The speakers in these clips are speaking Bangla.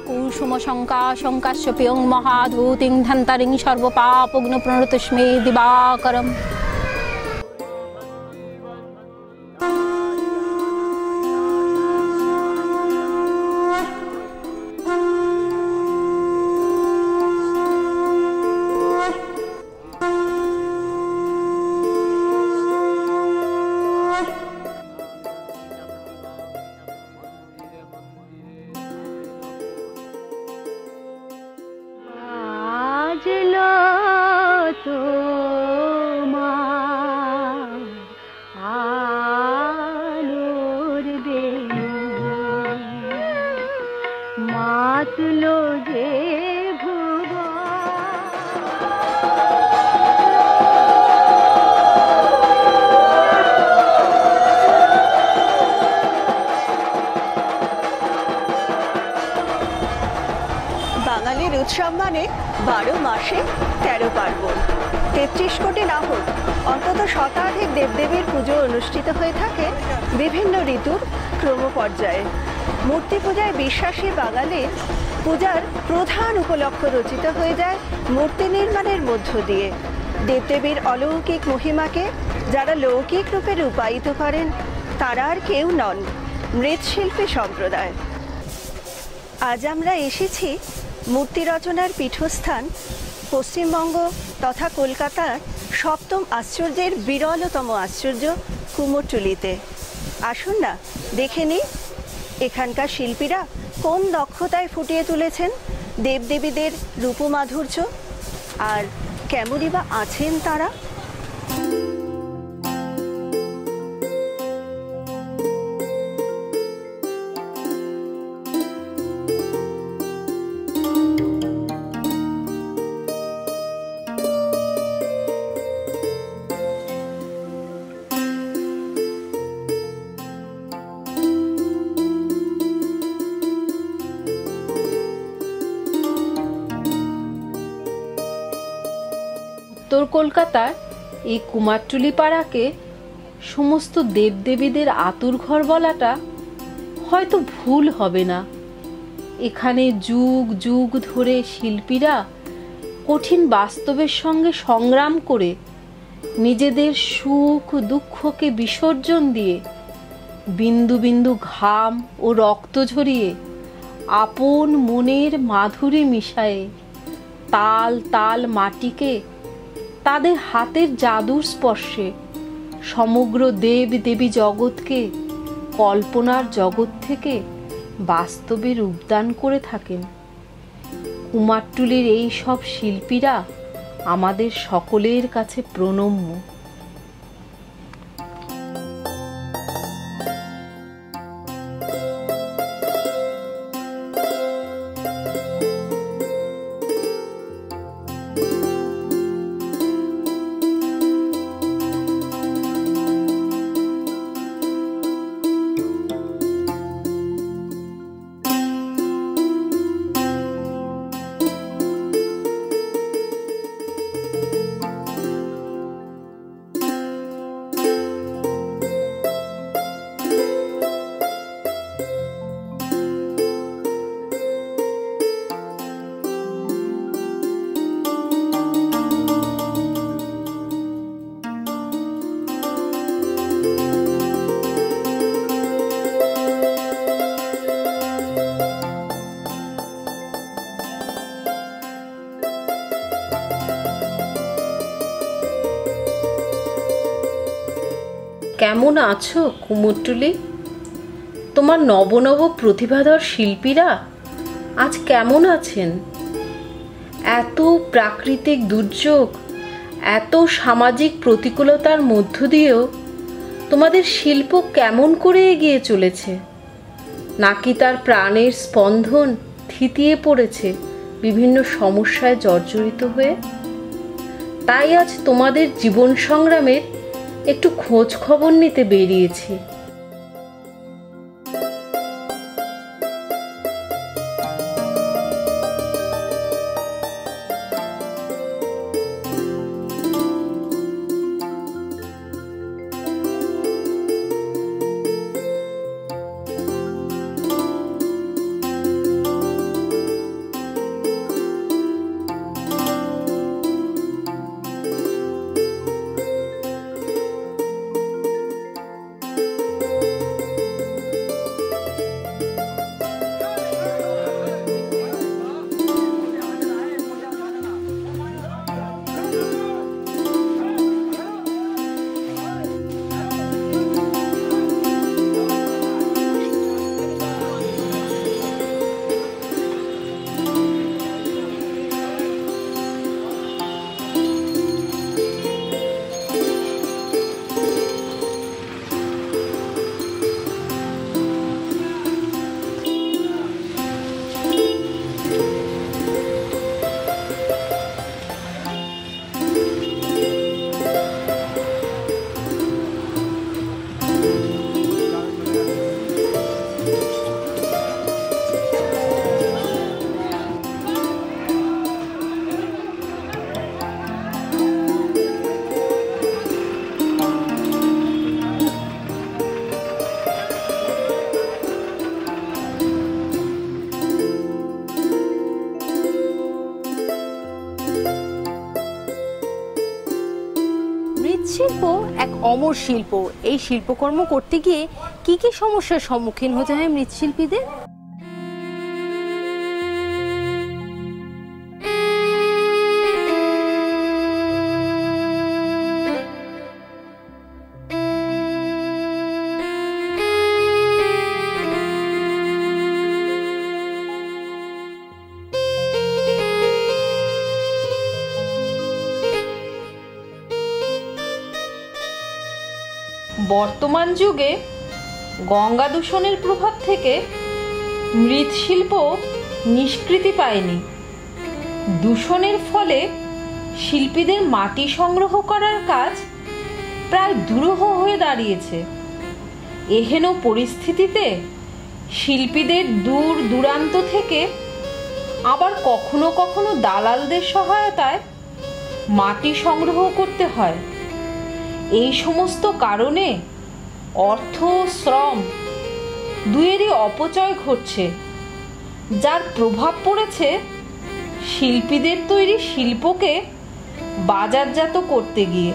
कुसुम शंका शंकाश्च पियं महाधूतिं धन्तारिं सर्वपापग्न प्रणतस्मै दिवाकरम्। বাঙালির উৎসব মানে 12 মাসে 13 পার্বণ, 33 কোটি না হোক অন্তত শতাধিক দেবদেবীর পুজো অনুষ্ঠিত হয়ে থাকে বিভিন্ন ঋতুর ক্রমপর্যায়ে। মূর্তি পূজায় বিশ্বাসী বাঙালির পূজার প্রধান উপলক্ষ রচিত হয়ে যায় মূর্তি নির্মাণের মধ্য দিয়ে। দেবদেবীর অলৌকিক মহিমাকে যারা লৌকিক রূপে রূপায়িত করেন তারা আর কেউ নন, মৃৎশিল্পী সম্প্রদায়। আজ আমরা এসেছি মূর্তি রচনার পীঠস্থান পশ্চিমবঙ্গ তথা কলকাতার সপ্তম আশ্চর্যের বিরলতম আশ্চর্য কুমোরটুলিতে। আসুন না দেখে নিই এখানকার শিল্পীরা কোন দক্ষতায় ফুটিয়ে তুলেছেন দেবদেবীদের রূপমাধুর্য, আর কেমনই বা আছেন তারা। উত্তর কলকাতার এই কুমারটুলি পাড়াকে সমস্ত দেবদেবীদের আতুরঘর বলাটা হয়তো ভুল হবে না। এখানে যুগ যুগ ধরে শিল্পীরা কঠিন বাস্তবের সঙ্গে সংগ্রাম করে নিজেদের সুখ দুঃখকে বিসর্জন দিয়ে বিন্দু বিন্দু ঘাম ও রক্ত ঝরিয়ে আপন মনের মাধুরী মিশায়ে তাল তাল মাটিকে তাদের হাতের জাদুর স্পর্শে সমগ্র দেব দেবী জগৎকে কল্পনার জগৎ থেকে বাস্তবে রূপদান করে থাকেন। কুমারটুলির এই সব শিল্পীরা আমাদের সকলের কাছে প্রণম্য। কেমন আছো কুমোরটুলি? তোমার নব নব প্রতিভাধর শিল্পীরা আজ কেমন আছেন? এত প্রাকৃতিক দুর্যোগ, এত সামাজিক প্রতিকূলতার মধ্য দিয়েও তোমাদের শিল্প কেমন করে এগিয়ে চলেছে? নাকি তার প্রাণের স্পন্দন থিতিয়ে পড়েছে বিভিন্ন সমস্যায় জর্জরিত হয়ে? তাই আজ তোমাদের জীবন সংগ্রামের একটু খোঁজ খবর নিতে বেরিয়েছি। মৃৎশিল্প এক অমর শিল্প। এই শিল্পকর্ম করতে গিয়ে কি কি সমস্যার সম্মুখীন হতে হয় মৃৎশিল্পীদের? বর্তমান যুগে গঙ্গা দূষণের প্রভাব থেকে মৃৎশিল্প নিষ্কৃতি পায়নি। দূষণের ফলে শিল্পীদের মাটি সংগ্রহ করার কাজ প্রায় দুরূহ হয়ে দাঁড়িয়েছে। এহেন পরিস্থিতিতে শিল্পীদের দূর দূরান্ত থেকে আবার কখনো কখনো দালালদের সহায়তায় মাটি সংগ্রহ করতে হয়। এই সমস্ত কারণে অর্থ শ্রম দুয়েরই অপচয় ঘটছে, যার প্রভাব পড়েছে শিল্পীদের তৈরি শিল্পকে বাজারজাত করতে গিয়ে।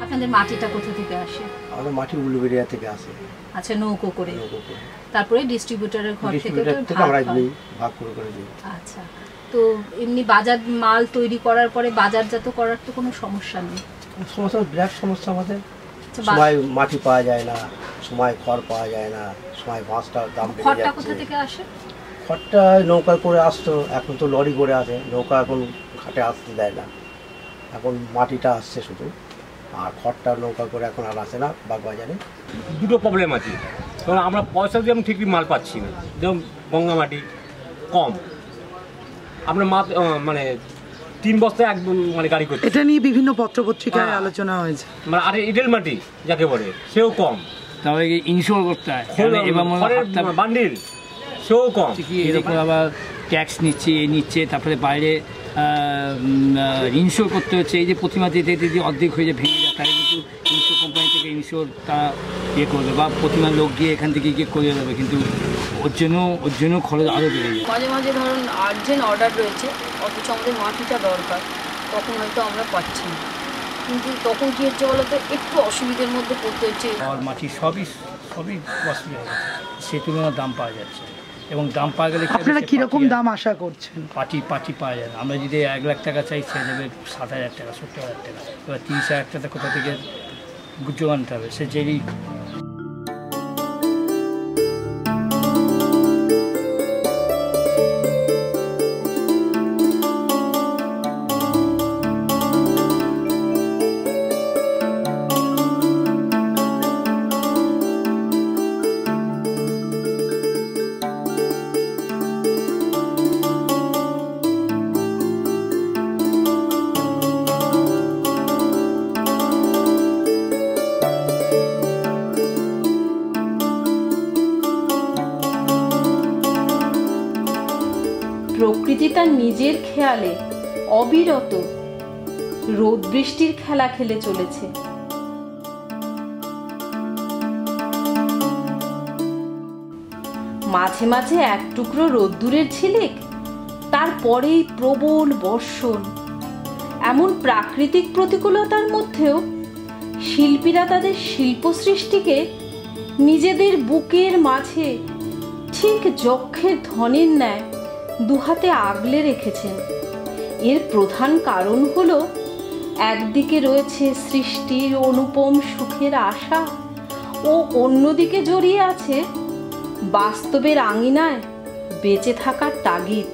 আপনাদের মাটিটা কোথা থেকে আসে? আমাদের মাটি উলুবেড়িয়া থেকে আসে। আচ্ছা, নৌকো করে। তারপরে ডিস্ট্রিবিউটরের ঘর থেকে আমরা ভাগ করে দিই। আচ্ছা, তো এমনি বাজার মাল তৈরি করার পরে বাজারজাত করার তো কোনো সমস্যা নেই? সমস্যা, বিরাট সমস্যা আমাদের। সময় মাটি পাওয়া যায় না, সময় খড় পাওয়া যায় না, সময় বাঁশটার দাম বেড়ে যাচ্ছে। খড়টা কোথা থেকে আসে? খড়টা নৌকায় করে আসতো, এখন তো লরি করে আসে। নৌকা এখন ঘাটে আসতে দেয় না, এখন মাটিটা আসছে শুধু, আর খড়টা নৌকা করে এখন আর আসে না বাগবাজারে। দুটো প্রবলেম আছে, কারণ আমরা পয়সা দিয়ে আমি ঠিকই মাল পাচ্ছি না। যেমন গঙ্গা মাটি কম, আমরা মানে 3 বস্তায় একদম মানে গাড়ি করছি। এটা নিয়ে বিভিন্ন পত্রপত্রিকায় আলোচনা হয়েছে। মানে আর এঁটেল মাটি যাকে বলে সেও কম, তাহলে ইনশোর করতে হয় বান্ডিল সেও কম। এরকম আবার ট্যাক্স নিচ্ছে, তারপরে বাইরে ইনশোর করতে হচ্ছে। এই যে প্রতিমা যেতে যদি অর্ধেক হয়ে যায়, ভেঙে যায়, তাহলে কিন্তু ইনশোর কোম্পানি থেকে ইনশোর তারা করবে, বা প্রতিমার লোক গিয়ে এখান থেকে গিয়ে করে দেবে, কিন্তু ওর জন্য খরচ আরও বেড়ে যায়। মাঝে মাঝে ধরুন আর্জেন্ট অর্ডার রয়েছে, অথচ আমাদের মাটিটা দরকার, তখন হয়তো আমরা পাচ্ছি না। কিন্তু তখন কী হচ্ছে বলতো, একটু অসুবিধার মধ্যে পড়তে হচ্ছে। আর মাটি সবই কস্টলি হয়ে গেছে, সেই তুলনায় দাম পাওয়া যাচ্ছে, এবং দাম পাওয়া গেলে আপনারা কীরকম দাম আশা করছেন? পাটি পাওয়া যায় না। আমরা যদি 1 লাখ টাকা চাই, সে দেবে 7,000 টাকা, 70,000 টাকা। এবার 30,000 টাকা কোথা থেকে জোগান আনতে হবে, সে যেই। প্রকৃতি তার নিজের খেয়ালে অবিরত রোদ বৃষ্টির খেলা খেলে চলেছে। মাঝে মাঝে এক টুকরো রোদ্দুরের ঝিলিক, তারপরেই প্রবল বর্ষণ। এমন প্রাকৃতিক প্রতিকূলতার মধ্যেও শিল্পীরা তাদের শিল্প সৃষ্টিকে নিজেদের বুকের মাঝে ঠিক যক্ষের ধনের ন্যায় দুহাতে আগলে রেখেছেন। এর প্রধান কারণ হলো, একদিকে রয়েছে সৃষ্টির অনুপম সুখের আশা, ও অন্যদিকে জড়িয়ে আছে বাস্তবের আঙিনায় বেঁচে থাকার তাগিদ।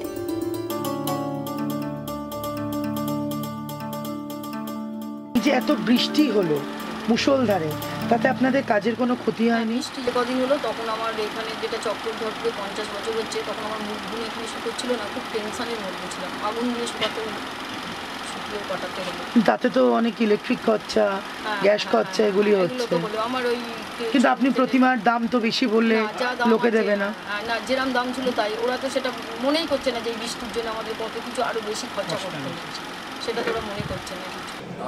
যে এত বৃষ্টি হলো মুষলধারে, তাতে আপনাদের কাজের কোনো ক্ষতি হয়নি? বৃষ্টি যে কদিন হলো, তখন আমার এখানে যেটা চক্রধরপুরে 50 বছর হচ্ছে, তখন আমার মুখগুলো এখানে শুকোচ্ছিল না, খুব টেনশনের মধ্যে ছিলাম। আগুন দিয়ে শুকাতে হলো, শুকিয়ে কাটাতে হলো। তাতে তো অনেক ইলেকট্রিক খরচা, গ্যাস খরচা এগুলি হচ্ছে। আমার ওই কিন্তু আপনি প্রতিমার দাম তো বেশি বললে লোকে দেবে না। না, যেরকম দাম ছিল তাই, ওরা তো সেটা মনেই করছে না যে এই বৃষ্টির জন্য আমাদের কত কিছু আরো বেশি খরচা করতে হচ্ছে, সেটা তো ওরা মনে করছে না।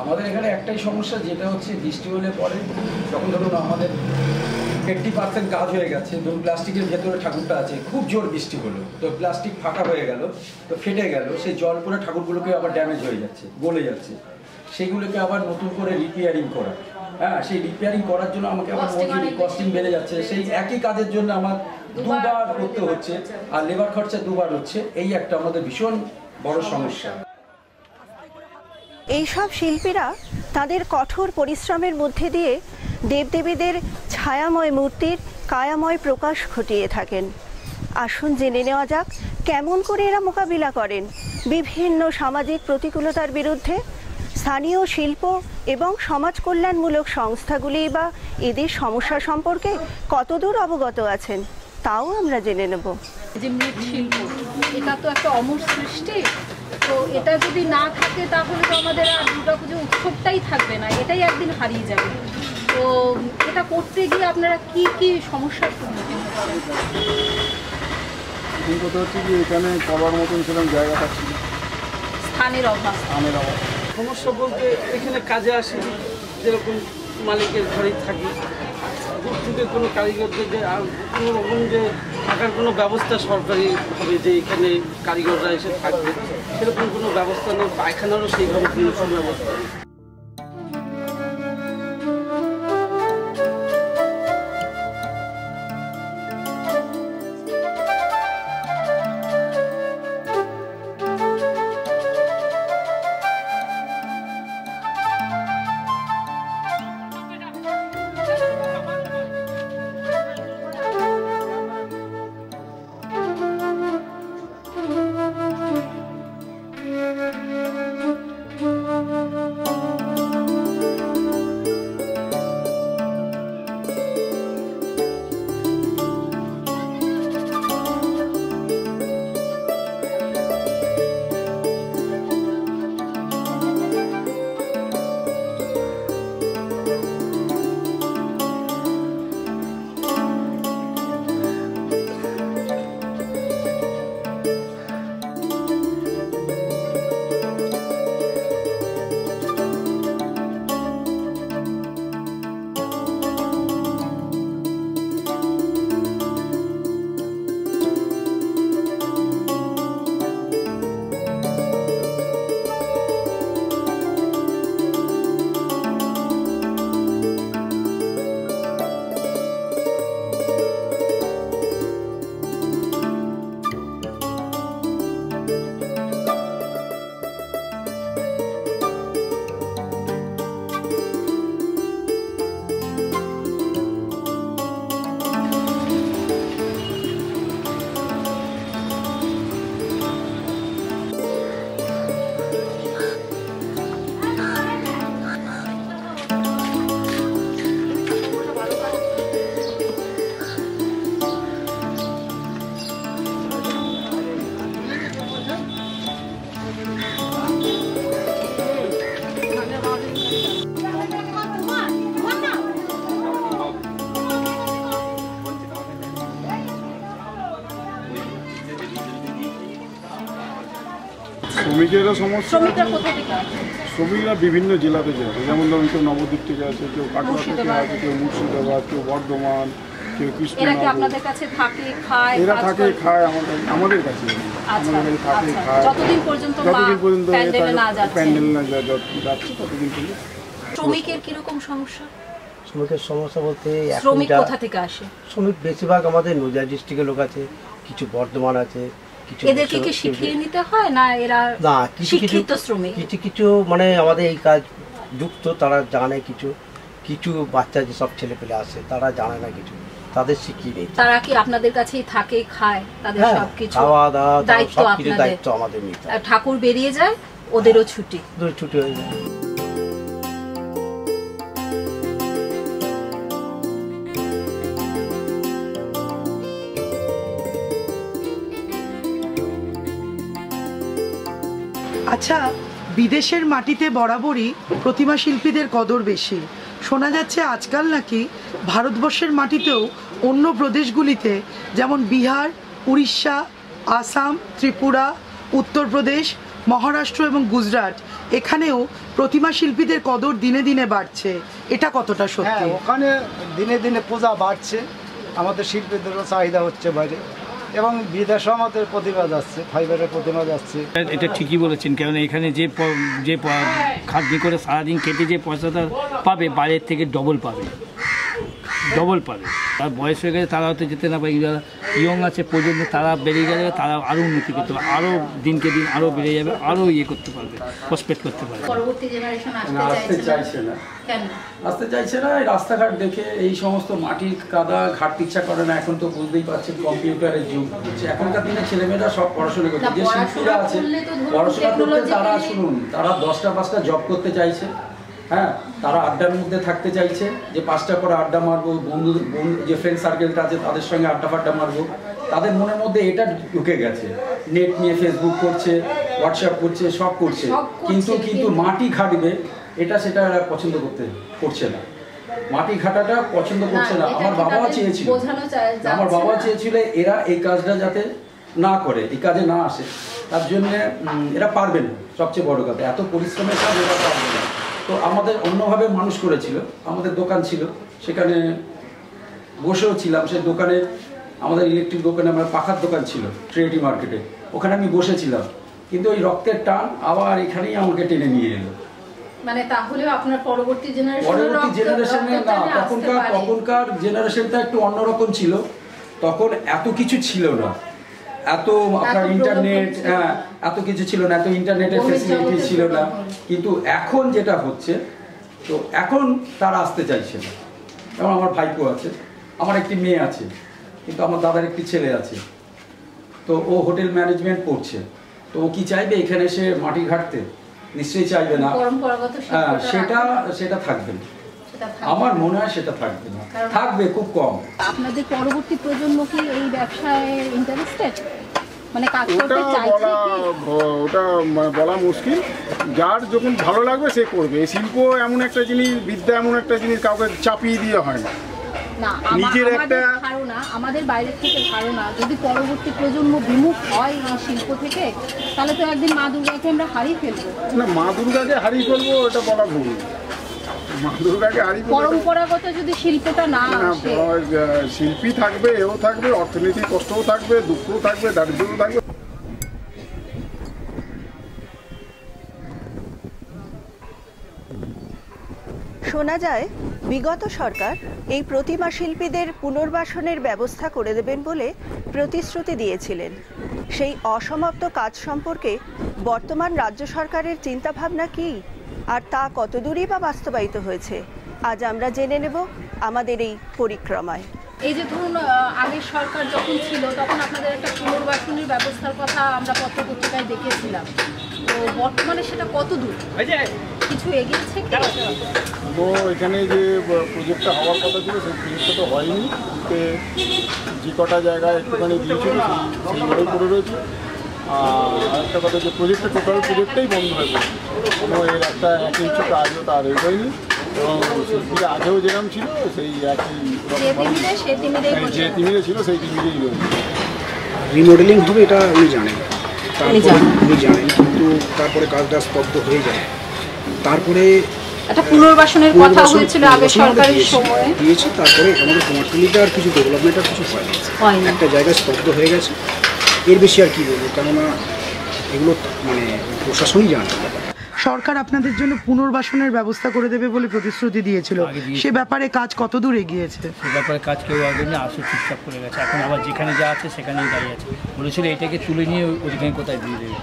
আমাদের এখানে একটাই সমস্যা, যেটা হচ্ছে বৃষ্টি হলে পরে, যখন ধরুন আমাদের 80% কাজ হয়ে গেছে। ধরুন প্লাস্টিকের ভেতরে ঠাকুরটা আছে, খুব জোর বৃষ্টি হলো, তো প্লাস্টিক ফাটা হয়ে গেল, তো ফেটে গেল, সেই জল পরে ঠাকুরগুলোকে আবার ড্যামেজ হয়ে যাচ্ছে, গলে যাচ্ছে, সেইগুলোকে আবার নতুন করে রিপেয়ারিং করা। হ্যাঁ, সেই রিপেয়ারিং করার জন্য আমাকে আবার কস্টিং বেড়ে যাচ্ছে। সেই একই কাজের জন্য আমার দুবার করতে হচ্ছে, আর লেবার খরচা দুবার হচ্ছে। এই একটা আমাদের ভীষণ বড় সমস্যা। এইসব শিল্পীরা তাদের কঠোর পরিশ্রমের মধ্যে দিয়ে দেবদেবীদের ছায়াময় মূর্তির কায়াময় প্রকাশ ঘটিয়ে থাকেন। আসুন জেনে নেওয়া যাক কেমন করে এরা মোকাবিলা করেন বিভিন্ন সামাজিক প্রতিকূলতার বিরুদ্ধে। স্থানীয় শিল্প এবং সমাজ কল্যাণমূলক সংস্থাগুলি বা এদের সমস্যা সম্পর্কে কতদূর অবগত আছেন তাও আমরা জেনে নেব। যে মৃৎশিল্প, এটা তো একটা অমর সৃষ্টি, তো এটা যদি না থাকে তাহলে তো আমাদের আর দুর্গাপুজো উৎসবটাই থাকবে না, এটাই একদিন হারিয়ে যাবে। তো এটা করতে গিয়ে আপনারা কি কি সমস্যার সম্মুখীন হচ্ছেন? কথা হচ্ছে কি, এখানে করার মতন সেরকম জায়গা পাচ্ছি না, স্থানের অভাব। সমস্যা বলতে এখানে কাজে আসি, যেরকম মালিকের ঘরেই থাকি, দূর থেকে কোনো কারিগরদের যে কোনো রকম যে থাকার কোনো ব্যবস্থা সরকারি হবে যে এখানে কারিগররা এসে থাকবে, সেরকম কোনো ব্যবস্থা নেই। পায়খানারও সেইভাবে কোনো ব্যবস্থা নেই। শ্রমিকেরা সমস্যা, শ্রমিকরা বিভিন্ন জেলাতে যায়, যেমন ধরুন কেউ নবদ্বীপ থেকে আছে, কেউ কাটোয়া থেকে আছে, কেউ মুর্শিদাবাদ, কেউ বর্ধমান, কেউ কৃষ্ণনগর। এরা থাকে খায় আমাদের কাছে, আমাদের কাছে থাকে খায় যতদিন পর্যন্ত প্যান্ডেল না যাচ্ছে ততদিন পর্যন্ত। শ্রমিকের কিরকম সমস্যা? শ্রমিকের সমস্যা বলতে শ্রমিক কোথা থেকে আসে? শ্রমিক বেশিরভাগ আমাদের নদিয়া ডিস্ট্রিক্টের লোক আছে, কিছু বর্ধমান আছে। এদেরকে কি শিখিয়ে নিতে হয় না এরা শিক্ষিত শ্রমিক? কিছু কিছু মানে আমাদের এই কাজ যুক্ত, তারা জানে কিছু কিছু বাচ্চা যেসব ছেলে পেলে আসে তারা জানে না কিছু, তাদের শিখিয়ে নিই। তারা কি আপনাদের কাছেই থাকে, খায়, তাদের সবকিছু খাওয়া দাওয়া দায়িত্ব আপনাদের? দায়িত্ব আমাদের নিতে। ঠাকুর বেরিয়ে যায়, ওদেরও ছুটি হয়ে যায়। আচ্ছা, বিদেশের মাটিতে বরাবরই প্রতিমা শিল্পীদের কদর বেশি। শোনা যাচ্ছে আজকাল নাকি ভারতবর্ষের মাটিতেও অন্য প্রদেশগুলিতে যেমন বিহার, উড়িষ্যা, আসাম, ত্রিপুরা, উত্তরপ্রদেশ, মহারাষ্ট্র এবং গুজরাট এখানেও প্রতিমা শিল্পীদের কদর দিনে দিনে বাড়ছে, এটা কতটা সত্যি? ওখানে দিনে দিনে পূজা বাড়ছে, আমাদের শিল্পীদেরও চাহিদা হচ্ছে বাইরে, এবং বিদেশেও আমাদের প্রতিমা যাচ্ছে, ফাইবারের প্রতিমা যাচ্ছে। এটা ঠিকই বলেছেন, কারণ এখানে যে খাটনি করে সারাদিন কেটে যে পয়সাটা পাবে বাইরের থেকে ডবল পাবে। তার বয়স হয়ে গেলে তারা হয়তো যেতে না পারে, যারা ইয়ং আছে প্রজন্ম তারা বেড়ে গেলে তারা আরও উন্নতি করতে পারবে, আরও দিনকে দিন আরও বেড়ে যাবে, আরও করতে পারবে, প্রসপেক্ট করতে পারবে। পরবর্তী জেনারেশন আসতে চাইছে না, এই রাস্তাঘাট দেখে এই সমস্ত মাটির কাদা ঘাটতে ইচ্ছা করে না। এখন তো বুঝতেই পারছেন কম্পিউটারের যুগ হচ্ছে, এখনকার দিনে ছেলেমেয়েরা সব পড়াশোনা করছে, যে শিল্পীরা আছে পড়াশোনা করতে তারা শুনুন, তারা 10টা জব করতে চাইছে, হ্যাঁ, তারা আড্ডার মধ্যে থাকতে চাইছে, যে 5টা করে আড্ডা মারবো, বন্ধু যে ফ্রেন্ড সার্কেলটা আছে তাদের সঙ্গে আড্ডা মারবো, তাদের মনের মধ্যে এটা ঢুকে গেছে। নেট নিয়ে ফেসবুক করছে, হোয়াটসঅ্যাপ করছে, সব করছে, কিন্তু মাটি ঘাটবে সেটা পছন্দ করছে না, মাটি ঘাটাটা পছন্দ করছে না। আমার বাবা চেয়েছিল এরা এই কাজটা যাতে না করে, এই কাজে না আসে, তার জন্য এরা পারবে না, সবচেয়ে বড় কথা এত পরিশ্রমের কাজ এরা পারবে না। তো আমাদের অন্যভাবে মানুষ করেছিল, আমাদের দোকান ছিল, সেখানে বসেও ছিলাম, সেই দোকানে আমাদের ইলেকট্রিক দোকানে আমার পাখার দোকান ছিল ট্রিনিটি মার্কেটে, ওখানে আমি বসেছিলাম, কিন্তু ওই রক্তের টান আবার এখানেই আমাকে টেনে নিয়ে এলো। মানে তাহলেও আপনার পরবর্তী জেনারেশনে না, তখনকার জেনারেশনটা একটু অন্যরকম ছিল, তখন এত কিছু ছিল না, এত আপনার ইন্টারনেট, হ্যাঁ এত কিছু ছিল না, এত ইন্টারনেটের ফেসিলিটি ছিল না, কিন্তু এখন যেটা হচ্ছে, তো এখন তারা আসতে চাইছে না। যেমন আমার ভাইপো আছে, আমার একটি মেয়ে আছে, কিন্তু আমার দাদার একটি ছেলে আছে, তো ও হোটেল ম্যানেজমেন্ট পড়ছে, তো ও কি চাইবে এখানে এসে মাটি ঘাটতে? নিশ্চয়ই চাইবে না। হ্যাঁ, সেটা থাকবে না, আমার মনে হয় সেটা থাকবে না, থাকবে খুব কম। আপনাদের পরবর্তী প্রজন্ম কি এই ব্যবসায় ইন্টারেস্টেড, মানে কাজ করতে চাইছে? ওটা বলা মুশকিল, যার যখন ভালো লাগবে সে করবে। শিল্প এমন একটা জিনিস, বিদ্যা এমন একটা জিনিস, কাউকে চাপিয়ে দিয়ে হয় না। নিজের একটা ধারণা, আমাদের বাইরে থেকে ধারণা, যদি পরবর্তী প্রজন্ম বিমুখ হয় এই শিল্প থেকে, তাহলে তো একদিন মা দুর্গাকে আমরা হারিয়ে ফেলবো। না, মা দুর্গাকে হারিয়ে ফেলবো এটা বলা ভুল। মা দুর্গাকে হারিয়ে পরম্পরাগত যদি শিল্পটা না আসে, শিল্পী থাকবে, এও থাকবে, অর্থনৈতিক কষ্টও থাকবে, দুঃখও থাকবে, দারিদ্র্যও থাকবে। শোনা যায় বিগত সরকার এই প্রতিমা শিল্পীদের পুনর্বাসনের ব্যবস্থা করে দেবেন বলে প্রতিশ্রুতি দিয়েছিলেন। সেই অসমাপ্ত কাজ সম্পর্কে বর্তমান রাজ্য সরকারের চিন্তাভাবনা কি, আর তা কতদূরই বা বাস্তবায়িত হয়েছে, আজ আমরা জেনে নেব আমাদের এই পরিক্রমায়। এই যে ধরুন আগের সরকার যখন ছিল তখন আপনাদের একটা পুনর্বাসনের ব্যবস্থার কথা আমরা পত্রপত্রিকায় দেখেছিলাম, তো বর্তমানে সেটা কত দূর, কিছু এগিয়েছে কি? তো এখানে যে প্রজেক্টটা হওয়ার কথা ছিল সেই প্রজেক্টটা তো হয়নি, যে কটা জায়গায় একটুখানি দিয়েছিল সেইভাবেই করে রয়েছে। আর একটা কথা, যে টোটাল প্রজেক্টটাই বন্ধ হয়ে গেছে, কোনো এর একটা 1 ইঞ্চি কাজও তার হয়নি, এবং শিল্পীরা আগেও যেরকম ছিল সেই একই যে তিমিরে ছিল সেই তিমিরেই রয়েছে। রিমডেলিং হবে এটা উনি জানেন, উনি জানেন, কিন্তু তারপরে কাজটা স্তব্ধ হয়ে যায়। তারপরে একটা পুনর্বাসনের কথা হয়েছিল আগের সরকারের সময়ে দিয়েছে, তারপরে আমাদের কুমারটুলিতে আর কিছু ডেভেলপমেন্ট আর কিছু হয়নি, একটা জায়গায় স্তব্ধ হয়ে গেছে। এর বেশি আর কি বলবো, কেননা এগুলো মানে প্রশাসনই জানে। সরকার আপনাদের জন্য পুনর্বাসনের ব্যবস্থা করে দেবে বলে প্রতিশ্রুতি দিয়েছিল, সে ব্যাপারে কাজ কতদূর এগিয়েছে? সে ব্যাপারে কাজ কেউ আগে না, আসে চুপচাপ করে গেছে, এখন আবার যেখানে যা আছে সেখানেই দাঁড়িয়ে আছে। বলেছিল এটাকে তুলে নিয়ে ওদিকে কোথায় দিয়ে দেবে,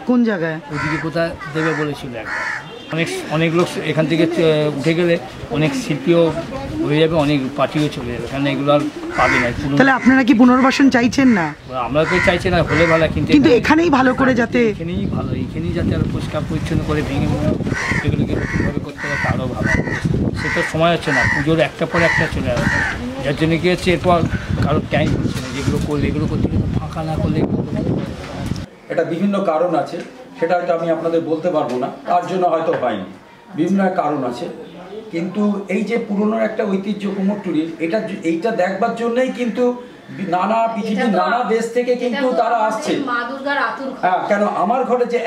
কোন জায়গায় ওদিকে কোথায় দেবে বলেছিল একবার। অনেক লোক এখান থেকে উঠে গেলে অনেক শিল্পীও হয়ে যাবে, অনেক পার্টিও চলে যাবে, কারণ এগুলো আর পাবে না। তাহলে আপনারা কি পুনর্বাসন চাইছেন না? আমরা তো চাইছি না, হলে ভালো, কিন্তু এখানেই ভালো করে, যাতে এখানেই ভালো, এখানেই যাতে আরো পরিষ্কার পরিচ্ছন্ন করে ভেঙে এগুলোকে নতুনভাবে করতে হবে, তারও ভালো। সেটা সময় হচ্ছে না, পুজোর একটা পর একটা চলে আসবে, যার জন্য কি হচ্ছে এরপর কারো টাইম হচ্ছে না, যেগুলো করলে এগুলো করতে ফাঁকা না করলে। এটা বিভিন্ন কারণ আছে, সেটা হয়তো আমি আপনাদের বলতে পারবো না, তার জন্য হয়তো হয়নি, বিভিন্ন কারণ আছে। কিন্তু এই যে পুরনো একটা ঐতিহ্য কুমোরটুলির, এইটা দেখবার জন্যই কিন্তু নানা পৃথিবীর নানা দেশ থেকে কিন্তু তারা আসছে। মা দুর্গার আতুর ঘর। হ্যাঁ, কেন আমার ঘরে যে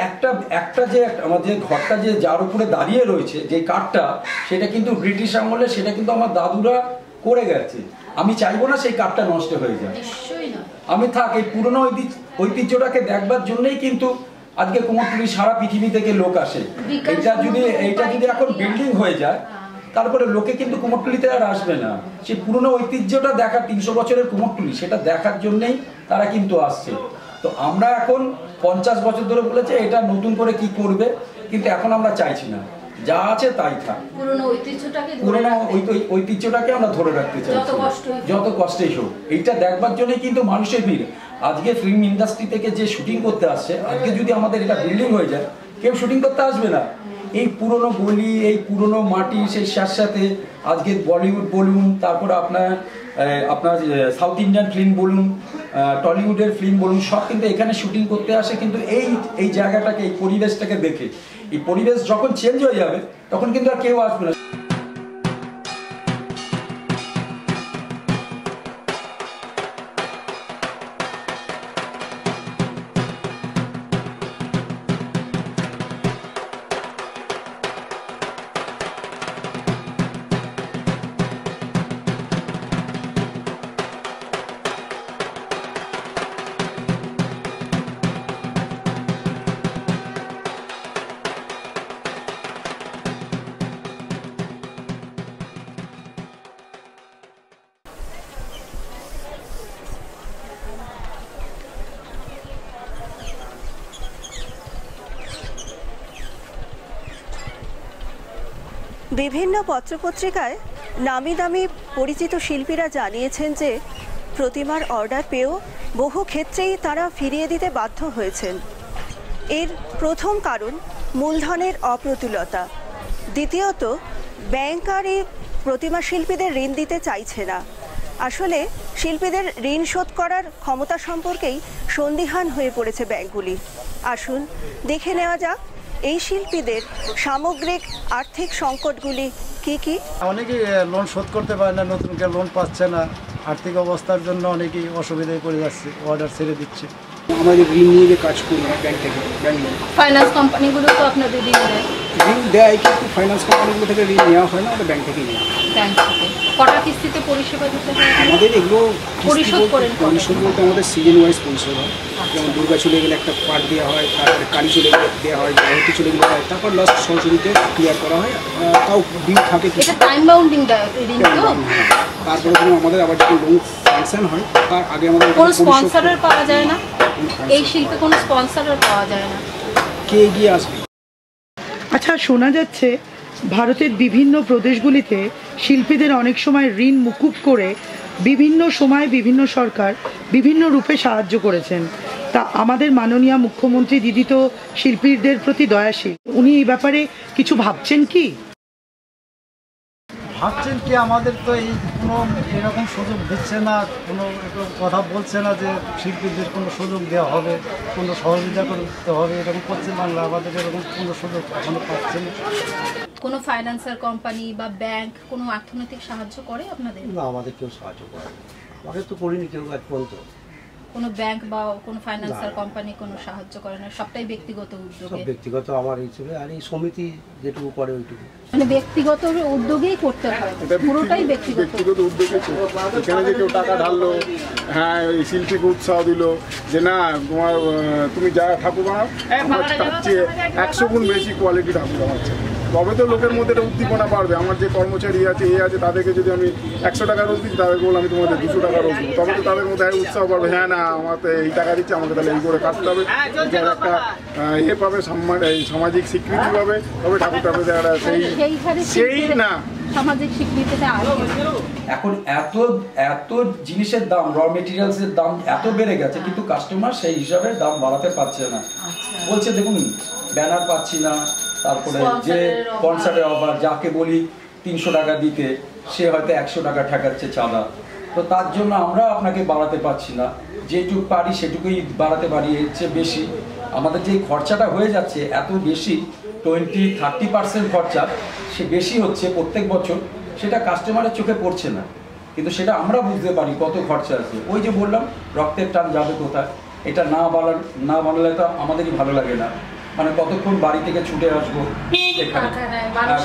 একটা যে আমাদের ঘরটা যে যার উপরে দাঁড়িয়ে রয়েছে যে কাঠটা, সেটা কিন্তু ব্রিটিশ আমলে সেটা কিন্তু আমার দাদুরা করে গেছে। আমি চাইবো না সেই কাঠটা নষ্ট হয়ে যায়। নিশ্চয়ই না। আমি থাক এই পুরনো ঐতিহ্যটাকে দেখবার জন্যই কিন্তু আজকে কুমোরটুলি সারা পৃথিবী থেকে লোক আসে। এইটা যদি এখন বিল্ডিং হয়ে যায় তারপরে লোকে কিন্তু কুমোরটুলিতে আর আসবে না। সেই পুরনো ঐতিহ্যটা দেখার 300 বছরের কুমোরটুলি সেটা দেখার জন্যই তারা কিন্তু আসছে। তো আমরা এখন 50 বছর ধরে বলেছে এটা নতুন করে কি করবে, কিন্তু এখন আমরা চাইছি না, যা আছে তাই থাক। পুরনো ঐতিহ্যটাকে আমরা ধরে রাখতে চাই, যত কষ্টেই হোক। এইটা দেখবার জন্যই কিন্তু মানুষের ভিড়। আজকে ফিল্ম ইন্ডাস্ট্রি থেকে যে শুটিং করতে আসছে, আজকে যদি আমাদের এটা বিল্ডিং হয়ে যায় কেউ শুটিং করতে আসবে না। এই পুরনো গলি, এই পুরনো মাটি, সেই সাথে আজকে বলিউড বলুন, তারপরে আপনার সাউথ ইন্ডিয়ান ফিল্ম বলুন, টলিউডের ফিল্ম বলুন, সব কিন্তু এখানে শুটিং করতে আসে। কিন্তু এই জায়গাটাকে, এই পরিবেশটাকে দেখে, এই পরিবেশ যখন চেঞ্জ হয়ে যাবে তখন কিন্তু আর কেউ আসবে না। বিভিন্ন পত্রপত্রিকায় নামি দামি পরিচিত শিল্পীরা জানিয়েছেন যে প্রতিমার অর্ডার পেয়েও বহু ক্ষেত্রেই তারা ফিরিয়ে দিতে বাধ্য হয়েছেন। এর প্রথম কারণ মূলধনের অপ্রতুলতা, দ্বিতীয়ত ব্যাংক আর এই প্রতিমা শিল্পীদের ঋণ দিতে চাইছে না। আসলে শিল্পীদের ঋণ শোধ করার ক্ষমতা সম্পর্কেই সন্দিহান হয়ে পড়েছে ব্যাংকগুলি। আসুন দেখে নেওয়া যাক এই শিল্পীদের সামগ্রিক আর্থিক সংকটগুলি কি কি। অনেকেই লোন শোধ করতে পারে না, নতুন করে লোন পাচ্ছে না, আর্থিক অবস্থার জন্য অনেকেই অসুবিধায় পড়ে যাচ্ছে, অর্ডার ছেড়ে দিচ্ছে। আমরা যে ঋণ নিয়ে যে কাজ করি ব্যাংক থেকে, ফাইন্যান্স কোম্পানিগুলো তো আপনাদের ঋণ দেয়। ঋণ দেয়, কিন্তু ফাইন্যান্স কোম্পানিগুলো থেকে ঋণ নেওয়া হয় না, ওটা ব্যাংক থেকেই নেওয়া হয়। ব্যাংক থেকে কটা কিস্তিতে পরিষেবা দিতে হয়? আমাদের এগুলো পরিশোধ বলতে আমাদের সিজন ওয়াইজ পরিশোধ হয়। যেমন দুর্গা চলে গেলে একটা পার্ট দেওয়া হয়, তারপরে কালী চলে গেলে দেওয়া হয়, জয়ন্তী চলে গেলে হয়, তারপর লাস্ট সরস্বতীতে ক্লিয়ার করা হয়। তাও বিল থাকে, এটা টাইম বাউন্ডিং ঋণ তো। তারপরে আমাদের আবার যখন লোন স্যাংশন হয় তার আগে আমাদের কোনো স্পন্সরের পাওয়া যায় না, এই শিল্পে কোনো স্পন্সরের পাওয়া যায় না, কে এগিয়ে আসবে। আচ্ছা, শোনা যাচ্ছে ভারতের বিভিন্ন প্রদেশগুলিতে শিল্পীদের অনেক সময় ঋণ মুকুব করে বিভিন্ন সময় বিভিন্ন সরকার বিভিন্ন রূপে সাহায্য করেছেন। তা আমাদের মাননীয় মুখ্যমন্ত্রী দিদি তো শিল্পীদের প্রতি দয়াশীল, উনি এই ব্যাপারে কিছু ভাবছেন কি? ভাবছেন কি, আমাদের তো এই কোনো এরকম সুযোগ দিচ্ছে না, কোনো কথা বলছে না যে শিল্পীদের কোনো সুযোগ দেওয়া হবে, কোনো সহযোগিতা করতে হবে, এরকম করছে বাংলা। আমাদের এরকম কোনো সুযোগ এখনো পাচ্ছে না। কোনো ফাইন্যান্সার কোম্পানি বা ব্যাংক কোনো অর্থনৈতিক সাহায্য করে আপনাদের? না, আমাদের কেউ সাহায্য করে না, আমাদের তো করিনি কেউ আজ পর্যন্ত। কোনো ব্যাংক বা কোনো ফাইন্যান্সার কোম্পানি কোনো সাহায্য করে না, সবটাই ব্যক্তিগত উদ্যোগে? সব ব্যক্তিগত আমার হিসেবে, আর এই সমিতি যেটুকু করে ওইটুকু। মানে ব্যক্তিগত উদ্যোগেই করতে হয়, পুরোটাই ব্যক্তিগত উদ্যোগে। এখানে যে কেউ টাকা ঢাললো, হ্যাঁ এই শিল্পীকে উৎসাহ দিল যে না তোমার তুমি যা ঠাকুর বানাও তার চেয়ে 100 গুণ বেশি কোয়ালিটি ঠাকুর বানাচ্ছে, তবে তো লোকের মধ্যে একটা উদ্দীপনা বাড়বে। আমার যে কর্মচারী আছে তাদেরকে যদি আমি 100 টাকা রোজ দিচ্ছি, তাদেরকে বললাম আমি তোমাদের 200 টাকা রোজ দিই, তবে তো তাদের মধ্যে উৎসাহ বাড়বে, হ্যাঁ না আমার তো এই টাকা দিচ্ছে, আমাকে তাহলে এই করে কাটতে হবে, একটা ইয়ে পাবে, সামাজিক স্বীকৃতি পাবে, তবে ঠাকুরটা পেতে সেই না সামাজিক স্বীকৃতিটা আসবে। এখন এত জিনিসের দাম, র মেটেরিয়ালসের দাম এত বেড়ে গেছে, কিন্তু কাস্টমার সেই হিসাবে দাম বাড়াতে পারছে না। বলছে দেখুন ব্যানার পাচ্ছি না, তারপরে যে কনসার্টের অফার, যাকে বলি 300 টাকা দিতে সে হয়তো 100 টাকা ঠেকাচ্ছে চাঁদা। তো তার জন্য আমরা আপনাকে বাড়াতে পারছি না, যেটুকু পারি সেটুকুই বাড়াতে পারি, এর চেয়ে বেশি আমাদের যে খরচাটা হয়ে যাচ্ছে এত বেশি, 20-30% খরচা সে বেশি হচ্ছে প্রত্যেক বছর, সেটা কাস্টমারের চোখে পড়ছে না। কিন্তু সেটা আমরা বুঝতে পারি কত খরচা আছে। ওই যে বললাম রক্তের টান যাবে কোথায়, এটা না বানালে তো আমাদেরই ভালো লাগে না। মানে কতক্ষণ বাড়ি থেকে ছুটে আসবো এখানে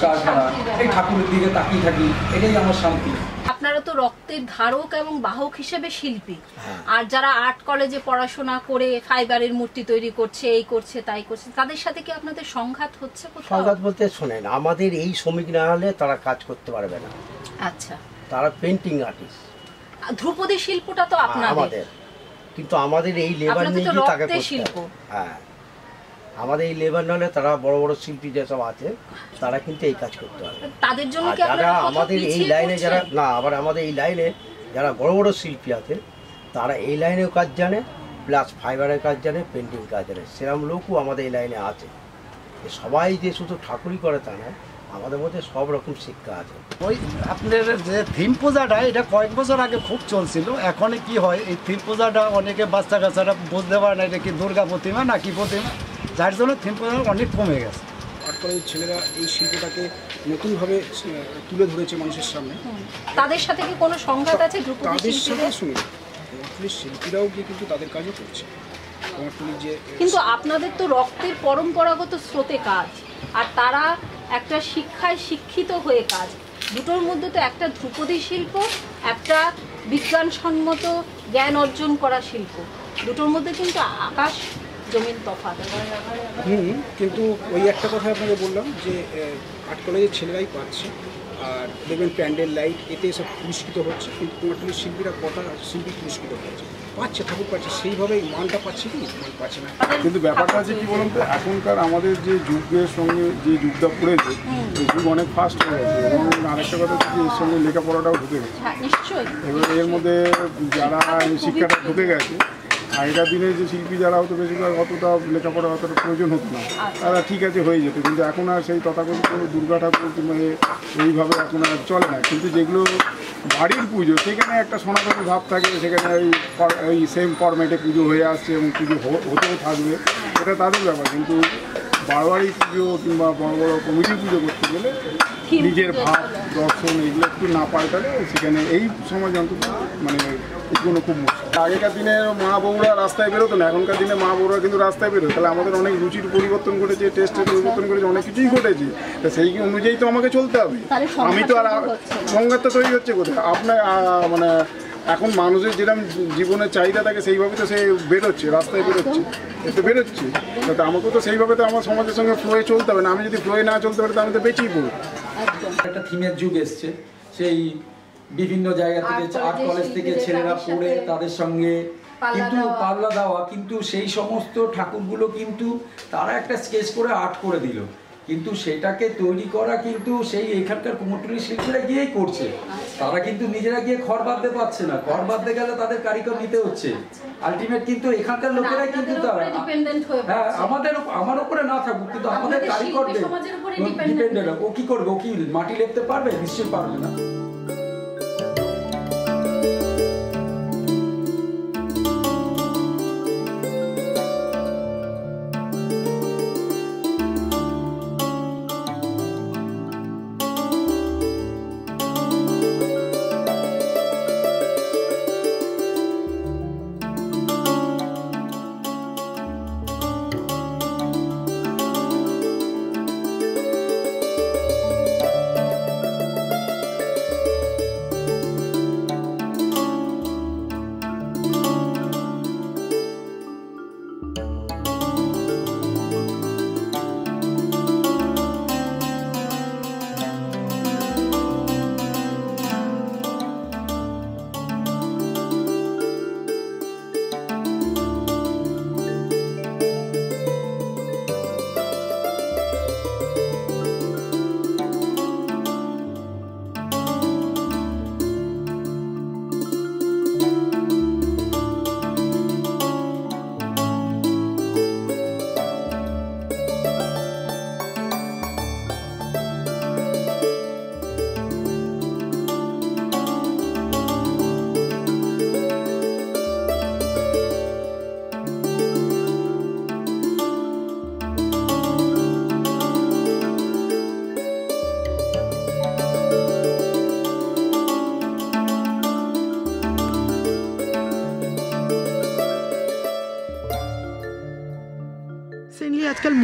কারখানা, এই ঠাকুরের দিকে তাকিয়ে থাকি, এটাই আমার শান্তি। আপনারা তো রক্তের ধারক এবং বাহক হিসেবে শিল্পী, আর যারা আর্ট কলেজে পড়াশোনা করে ফাইবারের মূর্তি তৈরি করছে, এই করছে তাই করছে, তাদের সাথে কি আপনাদের সংঘাত হচ্ছে? সংঘাত বলতে শোনেন, আমাদের এই শ্রমিক না হলে তারা কাজ করতে পারবে না। আচ্ছা, তারা পেন্টিং আর্টিস্ট, ধ্রুপদী শিল্পটা তো আপনাদের, কিন্তু আমাদের এই লেবার নিয়ে তাকে করতে হবে। হ্যাঁ, আমাদের এই লেবার নাহলে তারা বড় বড় শিল্পী যেসব আছে তারা কিন্তু এই কাজ করতে পারবে। তাদের জন্য কি যারা আমাদের এই লাইনে যারা না, আবার আমাদের এই লাইনে যারা বড় বড় শিল্পী আছে তারা এই লাইনেও কাজ জানে, প্লাস ফাইবারের কাজ জানে, পেন্টিং কাজ জানে, সেরকম লোকও আমাদের এই লাইনে আছে। সবাই যে শুধু ঠাকুরই করে তা নয়, আমাদের মধ্যে সব রকম শিক্ষা আছে। ওই আপনাদের যে থিম পূজাটা, এটা কয়েক বছর আগে খুব চলছিল। এখন কি হয়, এই থিম পূজাটা অনেকে বাচ্চা কাচ্চারা বুঝতে পারে না এটা কি দুর্গা প্রতিমা না কি প্রতিমা, যার জন্য থিম পূজা অনেক কমে গেছে। আর্ট কলেজের ছেলেরা এই শিল্পটাকে নতুনভাবে তুলে ধরেছে মানুষের সামনে। তাদের সাথে কি কোনো সংঘাত আছে? তাদের সাথে শুনি কুমারটুলির শিল্পীরাও গিয়ে কিন্তু তাদের কাজও করছে। কুমারটুলির যে কিন্তু আপনাদের তো রক্তের পরম্পরাগত স্রোতে কাজ, আর তারা একটা শিক্ষায় শিক্ষিত হয়ে কাজ, দুটোর মধ্যে তো একটা ধ্রুপদী শিল্প, একটা বিজ্ঞানসম্মত জ্ঞান অর্জন করা শিল্প, দুটোর মধ্যে কিন্তু আকাশ জমিন তফাৎ। কিন্তু ওই একটা কথা আপনাকে বললাম যে আর্ট কলেজের ছেলেরাই পাচ্ছে, আর দেখবেন প্যান্ডেল লাইট এতে সব পুরস্কৃত হচ্ছে, কিন্তু কুমারটুলির শিল্পীরা কটা শিল্পী পুরস্কৃত হচ্ছে, পাচ্ছে, ঠাকুর পাচ্ছে, সেইভাবে মানটা পাচ্ছে কি মান পাচ্ছে না। কিন্তু ব্যাপারটা আছে কি বলুন তো, এখনকার আমাদের যে যুগের সঙ্গে যে যুগটা পড়েছে, এই যুগ অনেক ফাস্ট হয়ে গেছে, এবং আরেকটা কথা হচ্ছে এর সঙ্গে লেখাপড়াটাও ঢুকে গেছে। এবার এর মধ্যে যারা শিক্ষাটা ঢুকে গেছে, আগেকার দিনে যে শিল্পী যারা হতো বেশিরভাগ অতটা লেখাপড়া অতটা প্রয়োজন হতো না, তারা ঠিক আছে হয়ে যেত, কিন্তু এখন আর সেই তথাকথিত কোনো দুর্গা ঠাকুর কিংবা এইভাবে এখন আর চলে না। কিন্তু যেগুলো বাড়ির পুজো, সেখানে একটা সনাতনী ভাব থাকে, সেখানে ওই সেম ফরম্যাটে পুজো হয়ে আসছে এবং পুজো হতেও থাকবে, এটা তাদের ব্যাপার। কিন্তু বারোয়ারি পুজো কিংবা বড় বড় কমিটির পুজো করতে গেলে নিজের ভাব দর্শন এগুলো একটু না পাল্টালে সেখানে এই সমাজ অন্তত মানে এগুলো খুব মুশকিল। আগেকার দিনে মা বউরা রাস্তায় বেরোতো না, এখনকার দিনে মা বউরা কিন্তু রাস্তায় বেরোয়, তাহলে আমাদের অনেক রুচির পরিবর্তন ঘটেছে, টেস্টের পরিবর্তন ঘটেছে, অনেক কিছুই ঘটেছে। তা সেই অনুযায়ী তো আমাকে চলতে হবে। আমি তো আর সংঘাতটা তৈরি হচ্ছে কোথায় আপনার মানে এখন মানুষের যেরকম জীবনের চাহিদা থাকে সেইভাবে তো সে বেরোচ্ছে, রাস্তায় বেরোচ্ছে, এতে বেরোচ্ছে, তো আমাকেও তো সেইভাবে তো আমার সমাজের সঙ্গে ফ্লোয়ে চলতে হবে না। আমি যদি ফ্লোয়ে না চলতে পারি তো আমি তো বেঁচেই পড়ব। একটা থিমের যুগ এসছে, সেই বিভিন্ন জায়গা থেকে আর্ট কলেজ থেকে ছেলেরা পড়ে তাদের সঙ্গে কিন্তু পাল্লা দেওয়া, কিন্তু সেই সমস্ত ঠাকুরগুলো কিন্তু তারা একটা স্কেচ করে আর্ট করে দিল, কিন্তু সেটাকে তৈরি করা কিন্তু সেই এখানকার কুমোরটুলির শিল্পীরা গিয়েই করছে। তারা কিন্তু নিজেরা গিয়ে খড় বাঁধতে পারছে না, খড় বাঁধতে গেলে তাদের কারিগর নিতে হচ্ছে। আলটিমেট কিন্তু এখানকার লোকেরাই কিন্তু তারা, হ্যাঁ আমার উপরে না থাকুক, কিন্তু আমাদের কারিগরদের ডিপেন্ডেন্ট। ও কি করবে? ও কি মাটি লেপতে পারবে? নিশ্চয়ই পারবে না।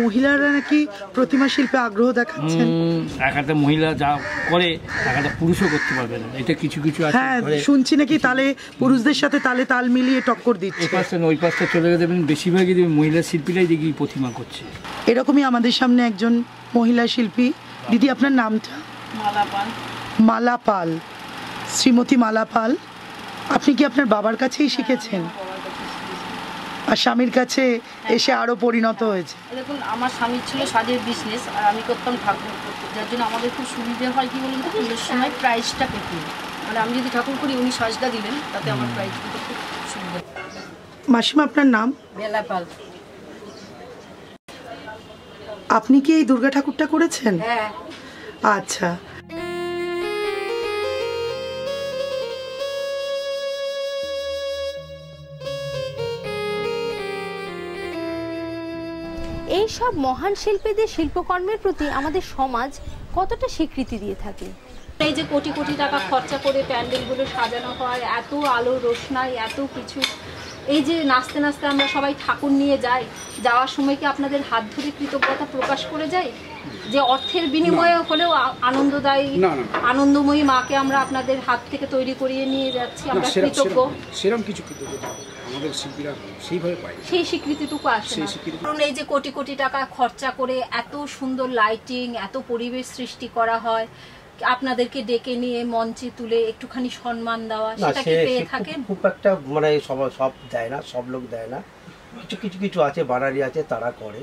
মহিলারা নাকি প্রতিমা শিল্পে আগ্রহ দেখাচ্ছেন। এক একটা মহিলা যা করে এক একটা পুরুষও করতে পারবে না, এটা কিছু কিছু আছে। হ্যাঁ, শুনছি নাকি তালে পুরুষদের সাথে তালে তাল মিলিয়ে টক্কর দিচ্ছে। এই পাশটা ওই পাশটা চলে গেলে দেখবেন বেশিরভাগই দেখবেন মহিলা শিল্পীরাই দেখি প্রতিমা করছে। এরকমই আমাদের সামনে একজন মহিলা শিল্পী। দিদি, আপনার নামটা? মালাপাল। মালাপাল, শ্রীমতী মালাপাল। আপনি কি আপনার বাবার কাছেই শিখেছেন আর স্বামীর কাছে এসে আরো পরিণত হয়েছে? দেখুন, আমার স্বামীর ছিল সাজের বিজনেস আর আমি করতাম ঠাকুর, যার জন্য আমাদের খুব সুবিধে হয় কি বলুন তো, পুজোর সময় প্রাইসটা পেতে, মানে আমি যদি ঠাকুর করি উনি সাজটা দিলেন, তাতে আমার প্রাইস পেতে খুব সুবিধা। মাসিমা, আপনার নাম? বেলাপাল। আপনি কি এই দুর্গা ঠাকুরটা করেছেন? হ্যাঁ। আচ্ছা, এই সব মহান শিল্পীদের শিল্পকর্মের প্রতি আমাদের সমাজ কতটা স্বীকৃতি দিয়ে থাকে? এই যে কোটি কোটি টাকা খরচা করে প্যান্ডেলগুলো সাজানো হয়, এত আলো রোশনাই, এত কিছু, এই যে নাচতে নাচতে আমরা সবাই ঠাকুর নিয়ে যাই, যাওয়ার সময় কি আপনাদের হাত ধরে কৃতজ্ঞতা প্রকাশ করে যাই যে অর্থের বিনিময়ে হলেও আনন্দদায়ী আনন্দময়ী মাকে আমরা আপনাদের হাত থেকে তৈরি করিয়ে নিয়ে যাচ্ছি, আমরা কৃতজ্ঞ? সেরকম কিছু কৃতজ্ঞতা আমাদের শিল্পীরা সেইভাবে পায়, সেই স্বীকৃতিটুকু আসে না। কারণ এই যে কোটি কোটি টাকা খরচা করে এত সুন্দর লাইটিং, এত পরিবেশ সৃষ্টি করা হয়, আপনাদেরকে ডেকে নিয়ে মঞ্চে তুলে একটুখানি সম্মান দেওয়া, সেটা কি পেয়ে থাকেন? খুব একটা মানে সব দেয় না, সব লোক দেয় না, কিছু আছে বানারি আছে, তারা করে।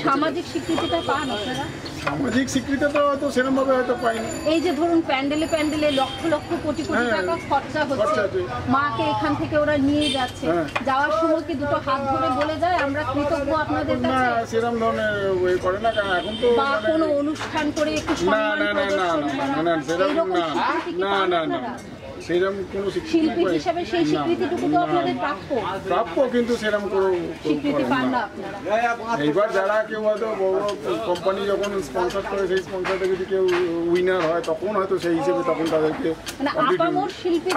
সামাজিক স্বীকৃতিটা পান আপনারা? সামাজিক স্বীকৃতিটা হয়তো সেরকম ভাবে হয়তো পাই না। এই যে ধরুন প্যান্ডেলে প্যান্ডেলে লক্ষ লক্ষ কোটি কোটি টাকা খরচা হচ্ছে, মাকে এখান থেকে ওরা নিয়ে যাচ্ছে, যাওয়ার সময় কি দুটো হাত ধরে বলে যায় আমরা কৃতজ্ঞ আপনাদের কাছে? না, সেরকম ধরনের ওই করে না, কারণ এখন তো বা কোনো অনুষ্ঠান করে একটু সম্মান প্রদর্শন, না সেরকম না, সেরকম কোনো শিল্পী হিসেবে সেই স্বীকৃতিটুকু তো আপনাদের প্রাপ্য, কিন্তু সেরকম কোনো স্বীকৃতি পান না আপনারা। এইবার যারা কেউ হয়তো বড় কোম্পানি যখন স্পন্সর করে, সেই স্পন্সরটা যদি কেউ উইনার হয় তখন হয়তো সেই হিসেবে তখন তাদেরকে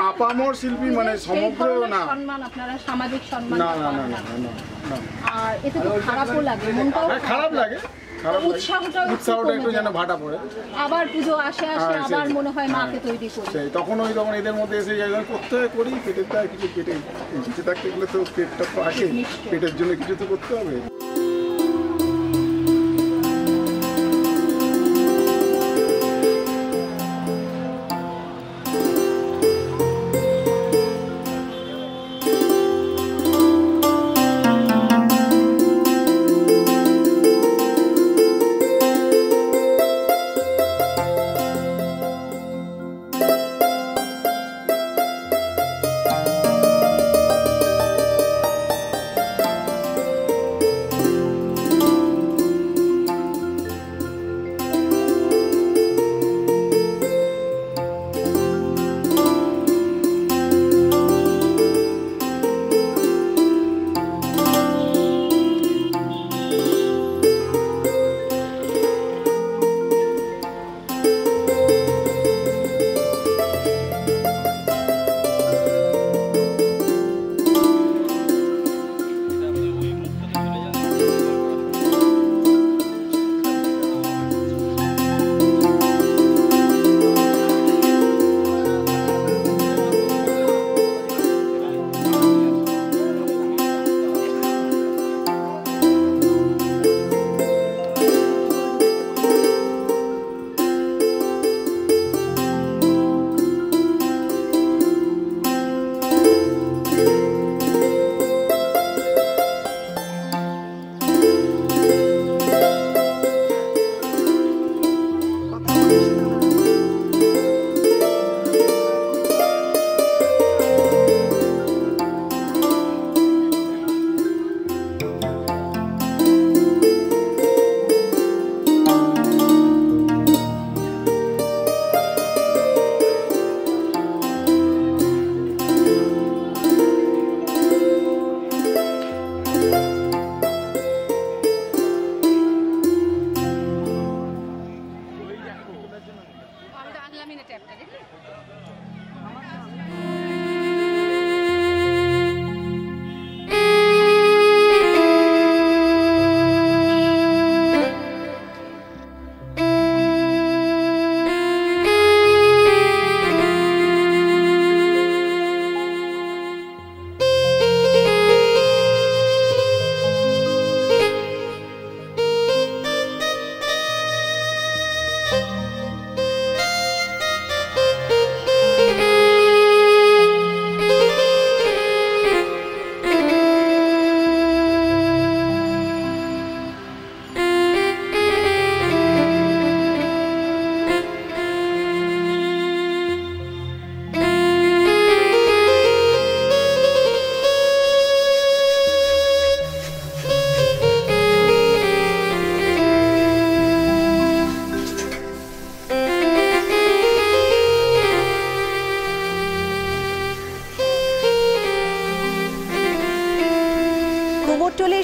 আপামর শিল্পী মানে সমগ্র না সম্মান, আপনারা সামাজিক সম্মান না না না না। আর এতে তো খারাপও লাগে, মনটাও খারাপ লাগে, উৎসাহটা একটু যেন ভাটা পড়ে। আবার পুজো আসে আবার মনে হয় মাকে তৈরি করি, তখন এদের মধ্যে এসে করতে হয়, করি পেটের দায় কিছু, পেটে বেঁচে থাকতে গেলে তো পেটটা তো আসে, পেটের জন্য কিছু তো করতে হবে।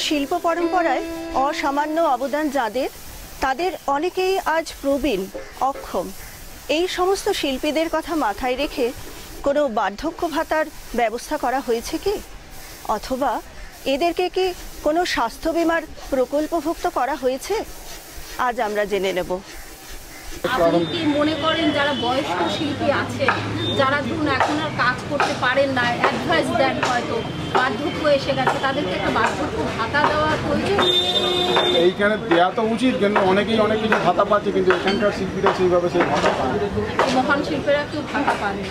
শিল্প পরম্পরায় অসামান্য অবদান যাদের, তাদের অনেকেই আজ প্রবীণ, অক্ষম। এই সমস্ত শিল্পীদের কথা মাথায় রেখে কোনো বার্ধক্য ভাতার ব্যবস্থা করা হয়েছে কি, অথবা এদেরকে কি কোনো স্বাস্থ্য বীমার প্রকল্পভুক্ত করা হয়েছে? আজ আমরা জেনে নেব। আপনি কি মনে করেন যারা বয়স্ক শিল্পী আছেন, যারা ধরুন এখন আর কাজ করতে পারেন না, অ্যাডভাইস দেন হয়তো বার্ধক্য এসে গেছে, তাদেরকে একটা বার্ধক্য ভাতা দেওয়া প্রয়োজন? এইখানে দেওয়া তো উচিত, কিন্তু অনেকেই অনেক কিছু ভাতা পাচ্ছে, কিন্তু এখানকার শিল্পীরা সেইভাবে সেই ভাতা পায় না। মহান শিল্পীরা কেউ ভাতা পান না,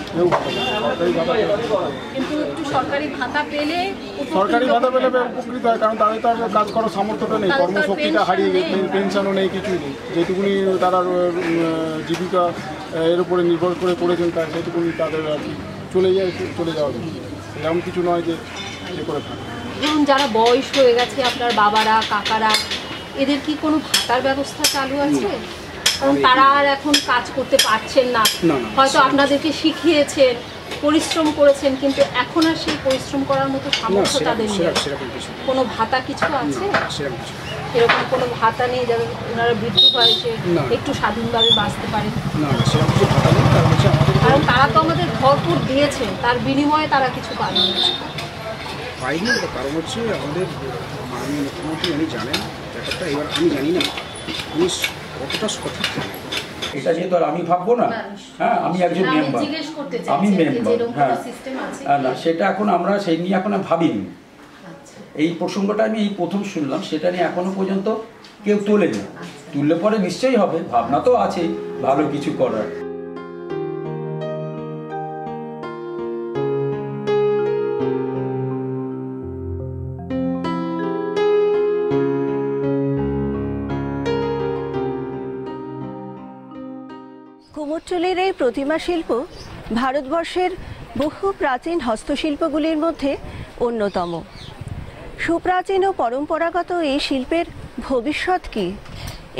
কিন্তু একটু সরকারি ভাতা পেলে উপকৃত হয়, কারণ তাদের তো কাজ করার সামর্থ্যটা নেই, কর্মশক্তিটা হারিয়ে গেছে, পেনশনও নেই, কিছুই নেই। যেটুকুনি তারা জীবিকা এর উপরে নির্ভর করে করেছেন, তাই সেটুকুনি তাদের আর কি চলে যাওয়া এরকম কিছু নয় যে করে থাকে। ধরুন যারা বয়স হয়ে গেছে, আপনার বাবারা, কাকারা, এদের কি কোনো ভাতার ব্যবস্থা চালু আছে? কারণ তারা আর এখন কাজ করতে পারছেন না, হয়তো আপনাদেরকে শিখিয়েছেন, পরিশ্রম করেছেন, কিন্তু এখন আর সেই পরিশ্রম করার মতো সামর্থ্য তাদের নেই। কোনো ভাতা কিছু আছে? এরকম কোনো ভাতা নেই যারা ওনারা বৃদ্ধ বয়সে একটু স্বাধীনভাবে বাঁচতে পারেন? কারণ তারা তো আমাদের ভরপুর দিয়েছেন, তার বিনিময়ে তারা কিছু পায়নি। কারণ হচ্ছে আমাদের মাননীয় মুখ্যমন্ত্রী উনি জানেন ব্যাপারটা, এবার আমি জানি না উনি কতটা সঠিক জানেন। এটা যেহেতু আর আমি ভাববো না, হ্যাঁ আমি একজন মেম্বার, আমি মেম্বার, হ্যাঁ না সেটা এখন আমরা সেই নিয়ে এখন ভাবিনি। এই প্রসঙ্গটা আমি এই প্রথম শুনলাম, সেটা নিয়ে এখনো পর্যন্ত কেউ তোলেনি। তুললে পরে নিশ্চয়ই হবে, ভাবনা তো আছেই ভালো কিছু করার। কুমোরটুলির এই প্রতিমা শিল্প ভারতবর্ষের বহু প্রাচীন হস্তশিল্পগুলির মধ্যে অন্যতম। সুপ্রাচীন ও পরম্পরাগত এই শিল্পের ভবিষ্যৎ কি?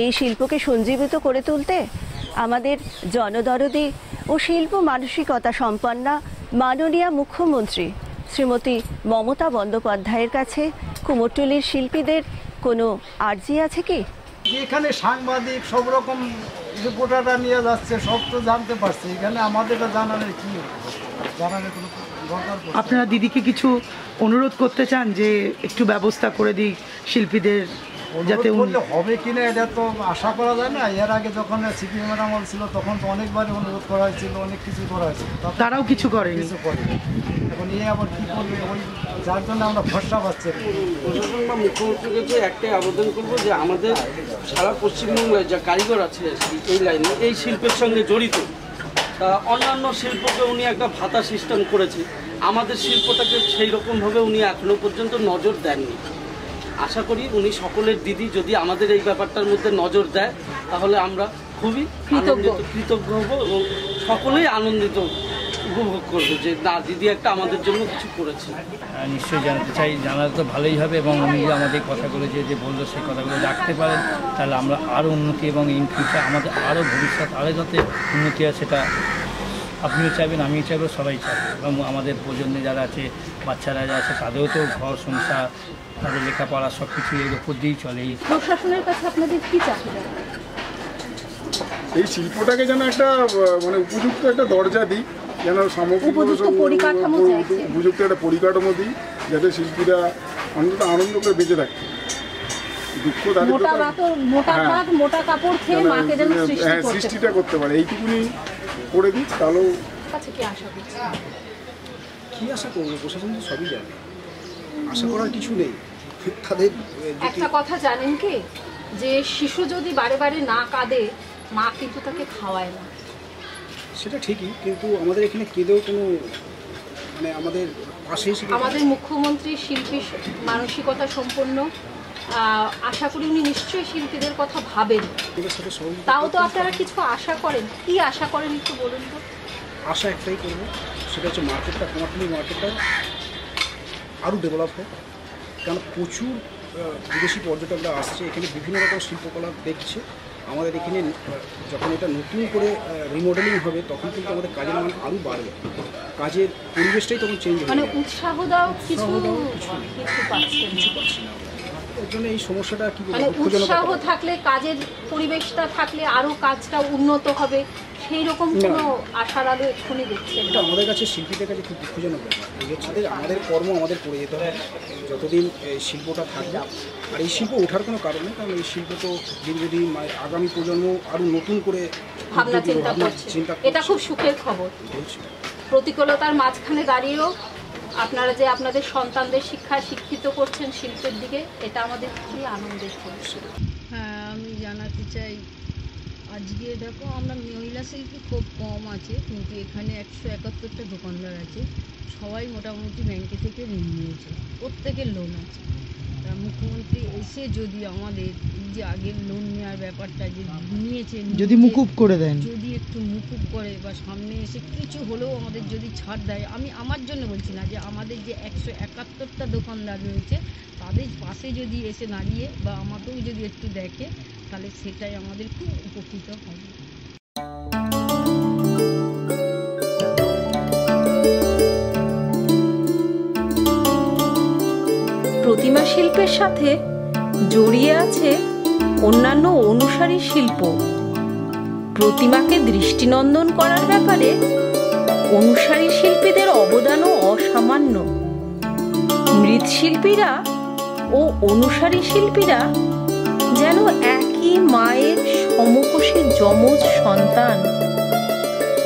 এই শিল্পকে সঞ্জীবিত করে তুলতে আমাদের জনদরদি ও শিল্প মানসিকতা সম্পন্না মাননীয় মুখ্যমন্ত্রী শ্রীমতী মমতা বন্দ্যোপাধ্যায়ের কাছে কুমোরটুলির শিল্পীদের কোনো আর্জি আছে কি? এখানে সাংবাদিক সব রকম রিপোর্টাররা নিয়ে যাচ্ছে, সব তো জানতে পারছে, এখানে আমাদের জানানোর কি জানানোর কোনো দরকার? আপনারা দিদিকে কিছু অনুরোধ করতে চান যে একটু ব্যবস্থা করে দিক শিল্পীদের, যাতে হবে কিনা এটা তো আশা করা যায় না। এর আগে যখন সিপিএমের আমল ছিল তখন তো অনেকবারই অনুরোধ করা হয়েছিল, অনেক কিছু করা হয়েছিল, তারাও কিছু করেনি। এখন এ আবার কি করবে, ওই যার জন্য আমরা ভরসা পাচ্ছি। প্রশাসন বা মুখ্যমন্ত্রীর কাছে একটাই আবেদন করবো যে আমাদের সারা পশ্চিমবঙ্গের যা কারিগর আছে এই লাইনে, এই শিল্পের সঙ্গে জড়িত, তা অন্যান্য শিল্পকে উনি একটা ভাতা সিস্টেম করেছে, আমাদের শিল্পটাকে সেই রকমভাবে উনি এখনো পর্যন্ত নজর দেননি। আশা করি উনি সকলের দিদি যদি আমাদের এই ব্যাপারটার মধ্যে নজর দেয়, তাহলে আমরা খুবই কৃতজ্ঞ হব এবং সকলেই আনন্দিত উপভোগ করবো যে না দিদি একটা আমাদের জন্য কিছু করেছে। নিশ্চয়ই জানতে চাই, জানালে তো ভালোই হবে, এবং উনি আমাদের কথাগুলো যে বললো সেই কথাগুলো রাখতে পারেন, তাহলে আমরা আরও উন্নতি এবং ইন ফিউচার আমাদের আরও ভবিষ্যৎ আরও যাতে উন্নতি হয় সেটা আপনিও চাইবেন, আমিও চাইবো, সবাই চাইবে। এবং আমাদের প্রজন্মে যারা আছে, বাচ্চারা যারা আছে, তাদেরও তো ঘর সংসার, তাদের লেখাপড়া সব কিছু এর উপর দিয়েই চলে। প্রশাসনের কাছে আপনাদের কি চাহিদা? এই শিল্পটাকে যেন একটা মানে উপযুক্ত একটা দরজা দিই, যেন উপযুক্ত একটা পরিকাঠামো দিই, যাতে শিল্পীরা অন্তত আনন্দ করে বেঁচে থাকে। দুঃখ সৃষ্টিটা করতে পারে, এইটুকুনি করে দিই, তাহলেও কি আশা করবো? প্রশাসন তো সবই জানে, আশা করার কিছু নেই। তাদের একটা কথা জানেন কি, যে শিশু যদি বারে বারে না কাঁদে, মা কিন্তু তাকে খাওয়ায় না। সেটা ঠিকই, কিন্তু আমাদের এখানে কেঁদেও কোনো মানে আমাদের পাশে আমাদের মুখ্যমন্ত্রী শিল্পী মানসিকতা সম্পন্ন, আশা করি উনি নিশ্চয়ই শিল্পীদের কথা ভাবেন। তাও তো আপনারা কিছু আশা করেন, কি আশা করেন একটু বলুন তো? আশা একটাই করবো, সেটা হচ্ছে মার্কেটটা, কুমারটুলি মার্কেটটা আরও ডেভেলপ হোক। কারণ প্রচুর বিদেশি পর্যটকরা আসছে, এখানে বিভিন্ন রকম শিল্পকলা দেখছে। আমাদের এখানে যখন এটা নতুন করে রিমডেলিং হবে, তখন কিন্তু আমাদের কাজের মান আরও বাড়বে, কাজের পরিবেশটাই তখন চেঞ্জ হবে। মানে উৎসাহ দাও কিছু পাচ্ছি না। এর জন্য এই সমস্যাটা কি মানে উৎসাহ থাকলে, কাজের পরিবেশটা থাকলে আরো কাজটা উন্নত হবে, সেই রকম কোনো আশার আলো এক্ষুনি দেখছেন? এটা আমাদের কাছে, শিল্পীদের কাছে খুব দুঃখজনক ব্যাপার। এই হচ্ছে আমাদের কর্ম আমাদের করে যেতে হবে যতদিন এই শিল্পটা থাকবে। আর এই শিল্প ওঠার কোনো কারণ নেই, কারণ এই শিল্প তো দীর্ঘদিন আগামী প্রজন্ম আরও নতুন করে ভাবনা চিন্তা করছে। এটা খুব সুখের খবর। প্রতিকূলতার মাঝখানে দাঁড়িয়েও আপনারা যে আপনাদের সন্তানদের শিক্ষায় শিক্ষিত করছেন শিল্পের দিকে, এটা আমাদের খুবই আনন্দের খবর। হ্যাঁ, আমি জানাতে চাই, আজকে দেখো আমরা মহিলা শিল্পী খুব কম আছে, কিন্তু এখানে 171টা দোকানদার আছে, সবাই মোটামুটি ব্যাংকে থেকে ঋণ নিয়েছে, প্রত্যেকের লোন আছে। তা মুখ্যমন্ত্রী এসে যদি আমাদের যে আগের লোন নেওয়ার ব্যাপারটা যে নিয়েছে, যদি মুকুব করে দেন, যদি একটু মুকুব করে বা সামনে এসে কিছু হলেও আমাদের যদি ছাড় দেয়, আমি আমার জন্য বলছি না, যে আমাদের যে 171টা দোকানদার রয়েছে তাদের পাশে যদি এসে দাঁড়িয়ে বা আমাকেও যদি একটু দেখে, তাহলে সেটাই আমাদের খুব উপকৃত হবে। প্রতিমা শিল্পের সাথে জড়িয়ে আছে অন্যান্য অনুসারী শিল্প। প্রতিমাকে দৃষ্টিনন্দন করার ব্যাপারে অনুসারী শিল্পীদের অবদানও অসামান্য। মৃৎশিল্পীরা ও অনুসারী শিল্পীরা যেন একই মায়ের সমকোষী যমজ সন্তান,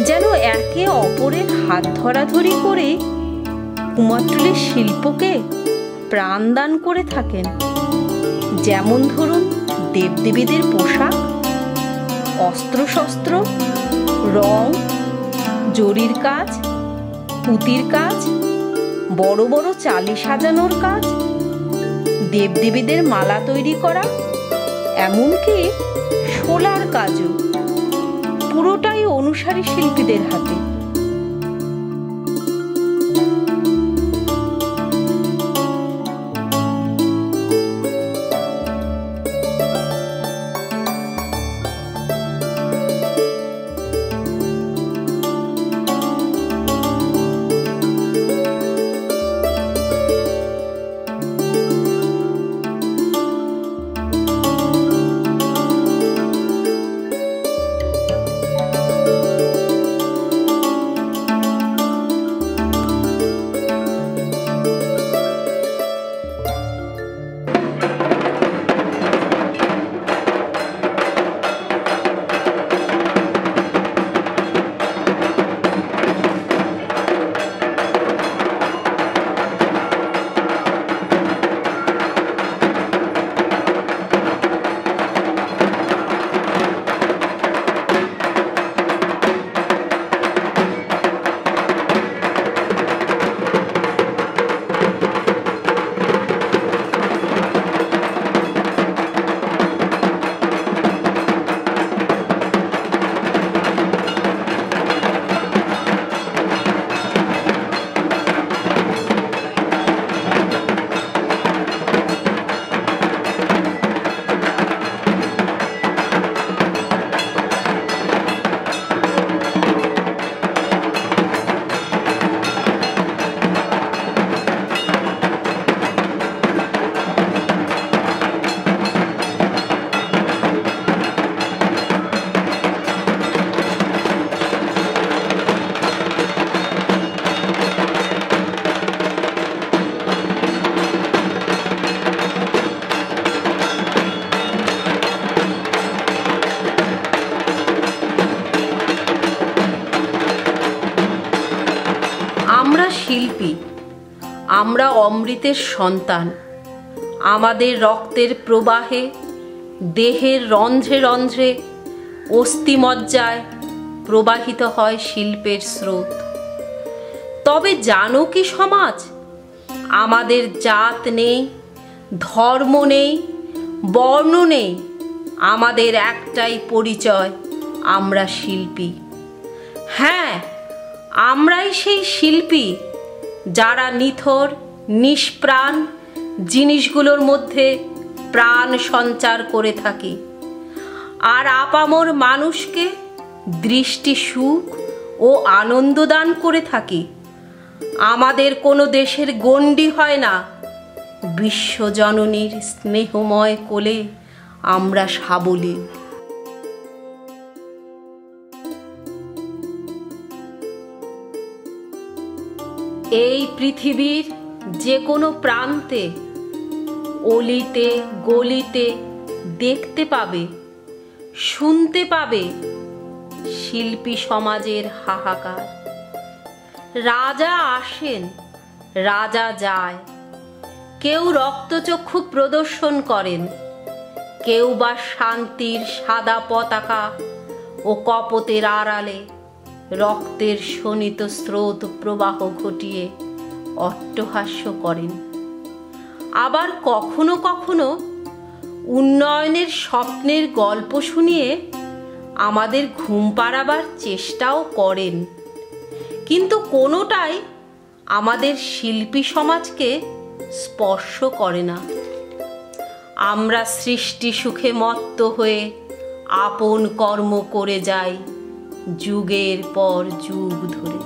যেন একে অপরের হাত ধরাধরি করে কুমারটুলির শিল্পকে প্রাণদান করে থাকেন। যেমন ধরুন দেবদেবীদের পোশাক, অস্ত্রশস্ত্র, রং, জরির কাজ, পুঁতির কাজ, বড় বড় চালি সাজানোর কাজ, দেবদেবীদের মালা তৈরি করা, এমনকি শোলার কাজও, পুরোটাই অনুসারী শিল্পীদের হাতে। শিল্পী, আমরা অমৃতের সন্তান। আমাদের রক্তের প্রবাহে, দেহের রন্ধ্রে রন্ধ্রে, অস্থিমজ্জায় প্রবাহিত হয় শিল্পের স্রোত। তবে জানো কি সমাজ, আমাদের জাত নেই, ধর্ম নেই, বর্ণ নেই, আমাদের একটাই পরিচয়, আমরা শিল্পী। হ্যাঁ, আমরাই সেই শিল্পী যারা নিথর নিষ্প্রাণ জিনিসগুলোর মধ্যে প্রাণ সঞ্চার করে থাকি, আর আপামর মানুষকে দৃষ্টি সুখ ও আনন্দ দান করে থাকি। আমাদের কোনো দেশের গণ্ডি হয় না, বিশ্বজননীর স্নেহময় কোলে আমরা সাবলীল। এই পৃথিবীর যে কোনো প্রান্তে, অলিতে গলিতে দেখতে পাবে, শুনতে পাবে শিল্পী সমাজের হাহাকার। রাজা আসেন, রাজা যায়, কেউ রক্তচক্ষু প্রদর্শন করেন, কেউ বা শান্তির সাদা পতাকা ও কপতের আড়ালে রক্তের শোণিত স্রোত প্রবাহ ঘটিয়ে অট্টহাস্য করেন। আবার কখনো কখনো উন্নয়নের স্বপ্নের গল্প শুনিয়ে আমাদের ঘুম পাড়াবার চেষ্টাও করেন, কিন্তু কোনোটাই আমাদের শিল্পী সমাজকে স্পর্শ করে না। আমরা সৃষ্টি সুখে মত্ত হয়ে আপন কর্ম করে যাই যুগের পর যুগ ধরে।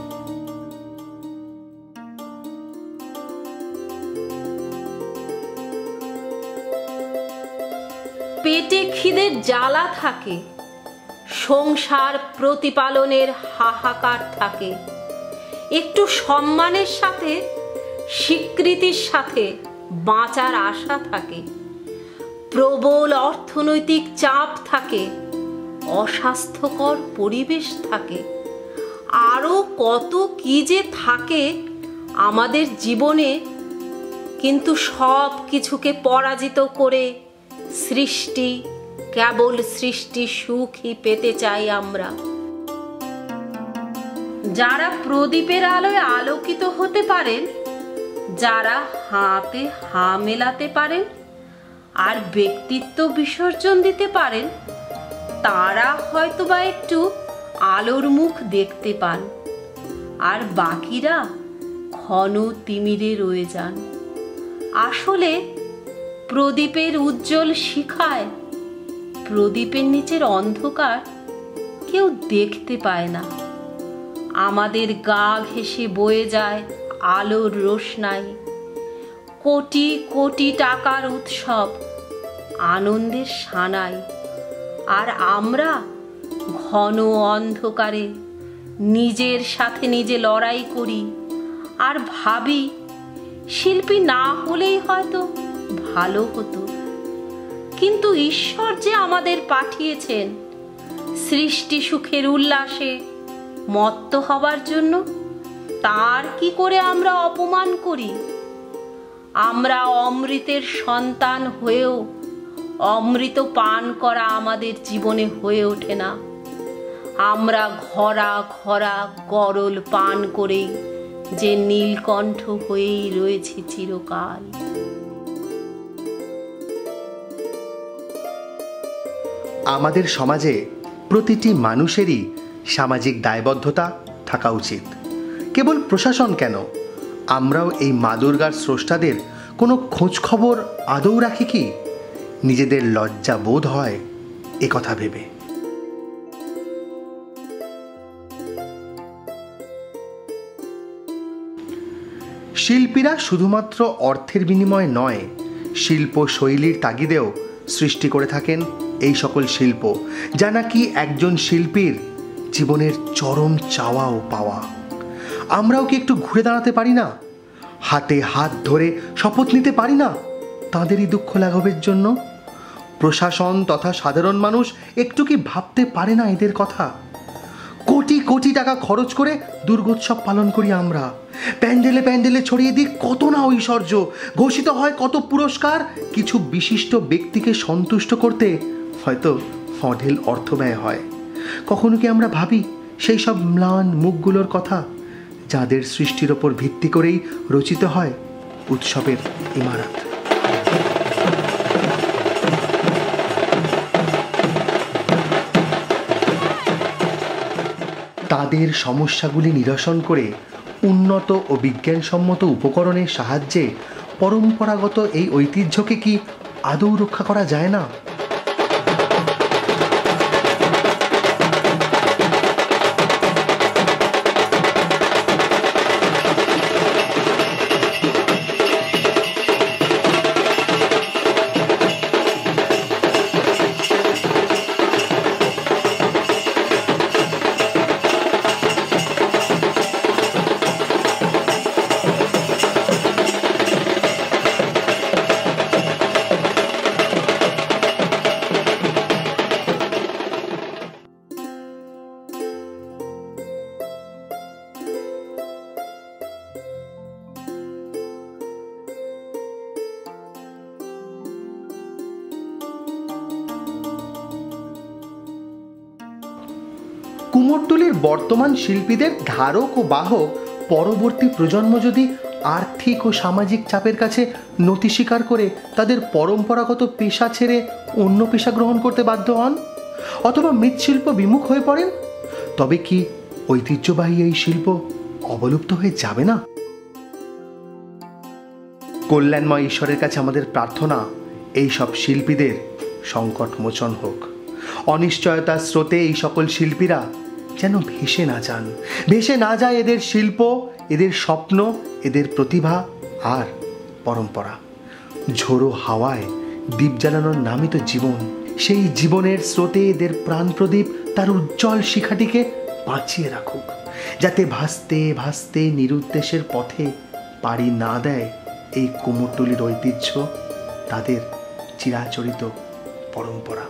পেটে খিদের জ্বালা থাকে, সংসার প্রতিপালনের হাহাকার থাকে, একটু সম্মানের সাথে স্বীকৃতির সাথে বাঁচার আশা থাকে, প্রবল অর্থনৈতিক চাপ থাকে, অস্বাস্থ্যকর পরিবেশ থাকে, আরও কত কি যে থাকে আমাদের জীবনে। কিন্তু সব কিছুকে পরাজিত করে সৃষ্টি, কেবল সৃষ্টি সুখই পেতে চাই আমরা। যারা প্রদীপের আলোয় আলোকিত হতে পারেন, যারা হাতে হা মেলাতে পারেন আর ব্যক্তিত্ব বিসর্জন দিতে পারেন, তারা হয়তোবা একটু আলোর মুখ দেখতে পান, আর বাকিরা ঘন তিমিরে রয়ে যান। আসলে প্রদীপের উজ্জ্বল শিখায় প্রদীপের নিচের অন্ধকার কেউ দেখতে পায় না। আমাদের গা ঘেঁষে বয়ে যায় আলোর রোশনাই, কোটি কোটি টাকার উৎসব, আনন্দের সানাই, আর আমরা ঘন অন্ধকারে নিজের সাথে নিজে লড়াই করি আর ভাবি শিল্পী না হলেই হয়তো ভালো হতো। কিন্তু ঈশ্বর যে আমাদের পাঠিয়েছেন সৃষ্টি সুখের উল্লাসে মত্ত হবার জন্য, তার কি করে আমরা অপমান করি? আমরা অমৃতের সন্তান হয়েও অমৃত পান করা আমাদের জীবনে হয়ে ওঠে না। আমরা ঘরা ঘরা গরল পান করেই যে নীলকণ্ঠ হয়েই রয়েছে চিরকাল। আমাদের সমাজে প্রতিটি মানুষেরই সামাজিক দায়বদ্ধতা থাকা উচিত। কেবল প্রশাসন কেন, আমরাও এই মা দুর্গার স্রষ্টাদের কোনো খোঁজ খবর আদৌ রাখি কি? নিজেদের লজ্জা বোধ হয় এ কথা ভেবে। শিল্পীরা শুধুমাত্র অর্থের বিনিময়ে নয়, শিল্প শৈলীর তাগিদেও সৃষ্টি করে থাকেন এই সকল শিল্প, যা নাকি একজন শিল্পীর জীবনের চরম চাওয়া ও পাওয়া। আমরাও কি একটু ঘুরে দাঁড়াতে পারি না? হাতে হাত ধরে শপথ নিতে পারি না তাঁদেরই দুঃখ লাঘবের জন্য? প্রশাসন তথা সাধারণ মানুষ একটু কি ভাবতে পারে না এদের কথা? কোটি কোটি টাকা খরচ করে দুর্গোৎসব পালন করি আমরা, প্যান্ডেলে প্যান্ডেলে ছড়িয়ে দিই কত না ঐশ্বর্য, ঘোষিত হয় কত পুরস্কার। কিছু বিশিষ্ট ব্যক্তিকে সন্তুষ্ট করতে হয়তো অঢেল অর্থ ব্যয় হয়। কখনো কি আমরা ভাবি সেই সব ম্লান মুখগুলোর কথা, যাদের সৃষ্টির ওপর ভিত্তি করেই রচিত হয় উৎসবের ইমারত? তাদের সমস্যাগুলি নিরসন করে উন্নত ও বিজ্ঞানসম্মত উপকরণের সাহায্যে পরম্পরাগত এই ঐতিহ্যকে কি আদৌ রক্ষা করা যায় না? কুমোরটুলির বর্তমান শিল্পীদের ধারক ও বাহক পরবর্তী প্রজন্ম যদি আর্থিক ও সামাজিক চাপের কাছে নতি স্বীকার করে তাদের পরম্পরাগত পেশা ছেড়ে অন্য পেশা গ্রহণ করতে বাধ্য হন অথবা মৃৎশিল্প বিমুখ হয়ে পড়েন, তবে কি ঐতিহ্যবাহী এই শিল্প অবলুপ্ত হয়ে যাবে না? কল্যাণময় ঈশ্বরের কাছে আমাদের প্রার্থনা এই সব শিল্পীদের সংকট মোচন হোক। অনিশ্চয়তার স্রোতে এই সকল শিল্পীরা যেন ভেসে না যায় এদের শিল্প, এদের স্বপ্ন, এদের প্রতিভা আর পরম্পরা। ঝোড়ো হাওয়ায় দ্বীপ জ্বালানোর নামই তো জীবন। সেই জীবনের স্রোতে এদের প্রাণ প্রদীপ তার উজ্জ্বল শিখাটিকে বাঁচিয়ে রাখুক, যাতে ভাসতে ভাসতে নিরুদ্দেশের পথে পাড়ি না দেয় এই কুমোরটুলির ঐতিহ্য, তাদের চিরাচরিত পরম্পরা।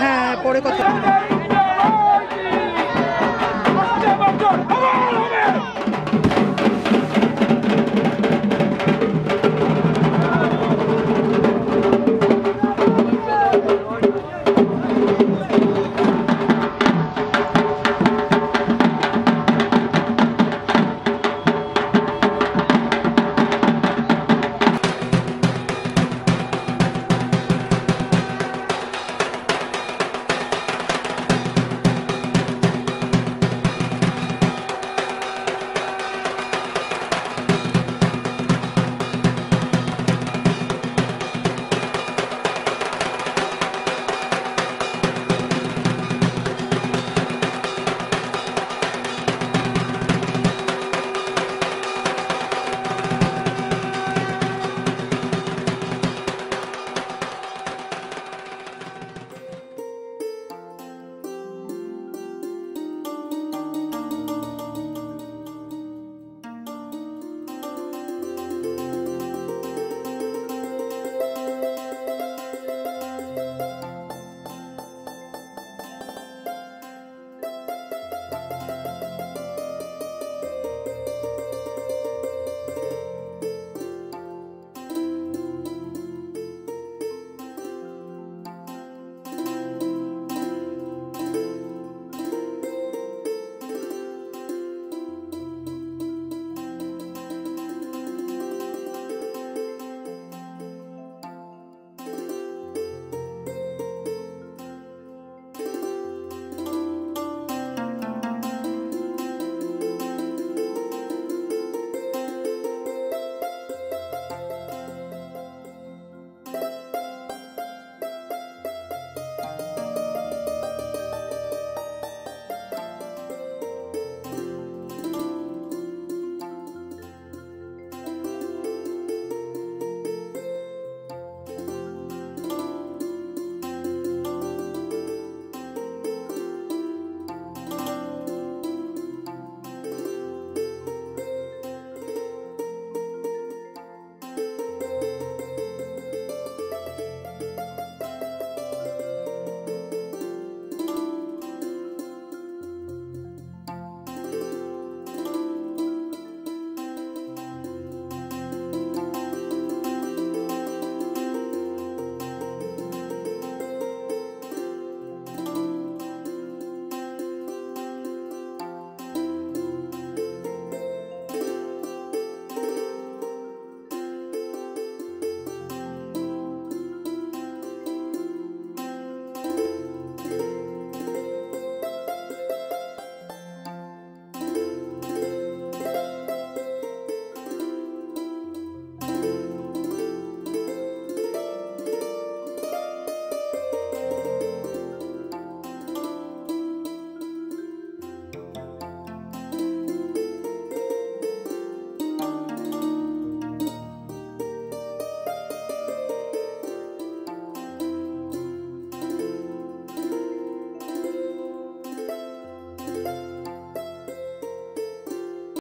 হ্যাঁ, পরে কথা।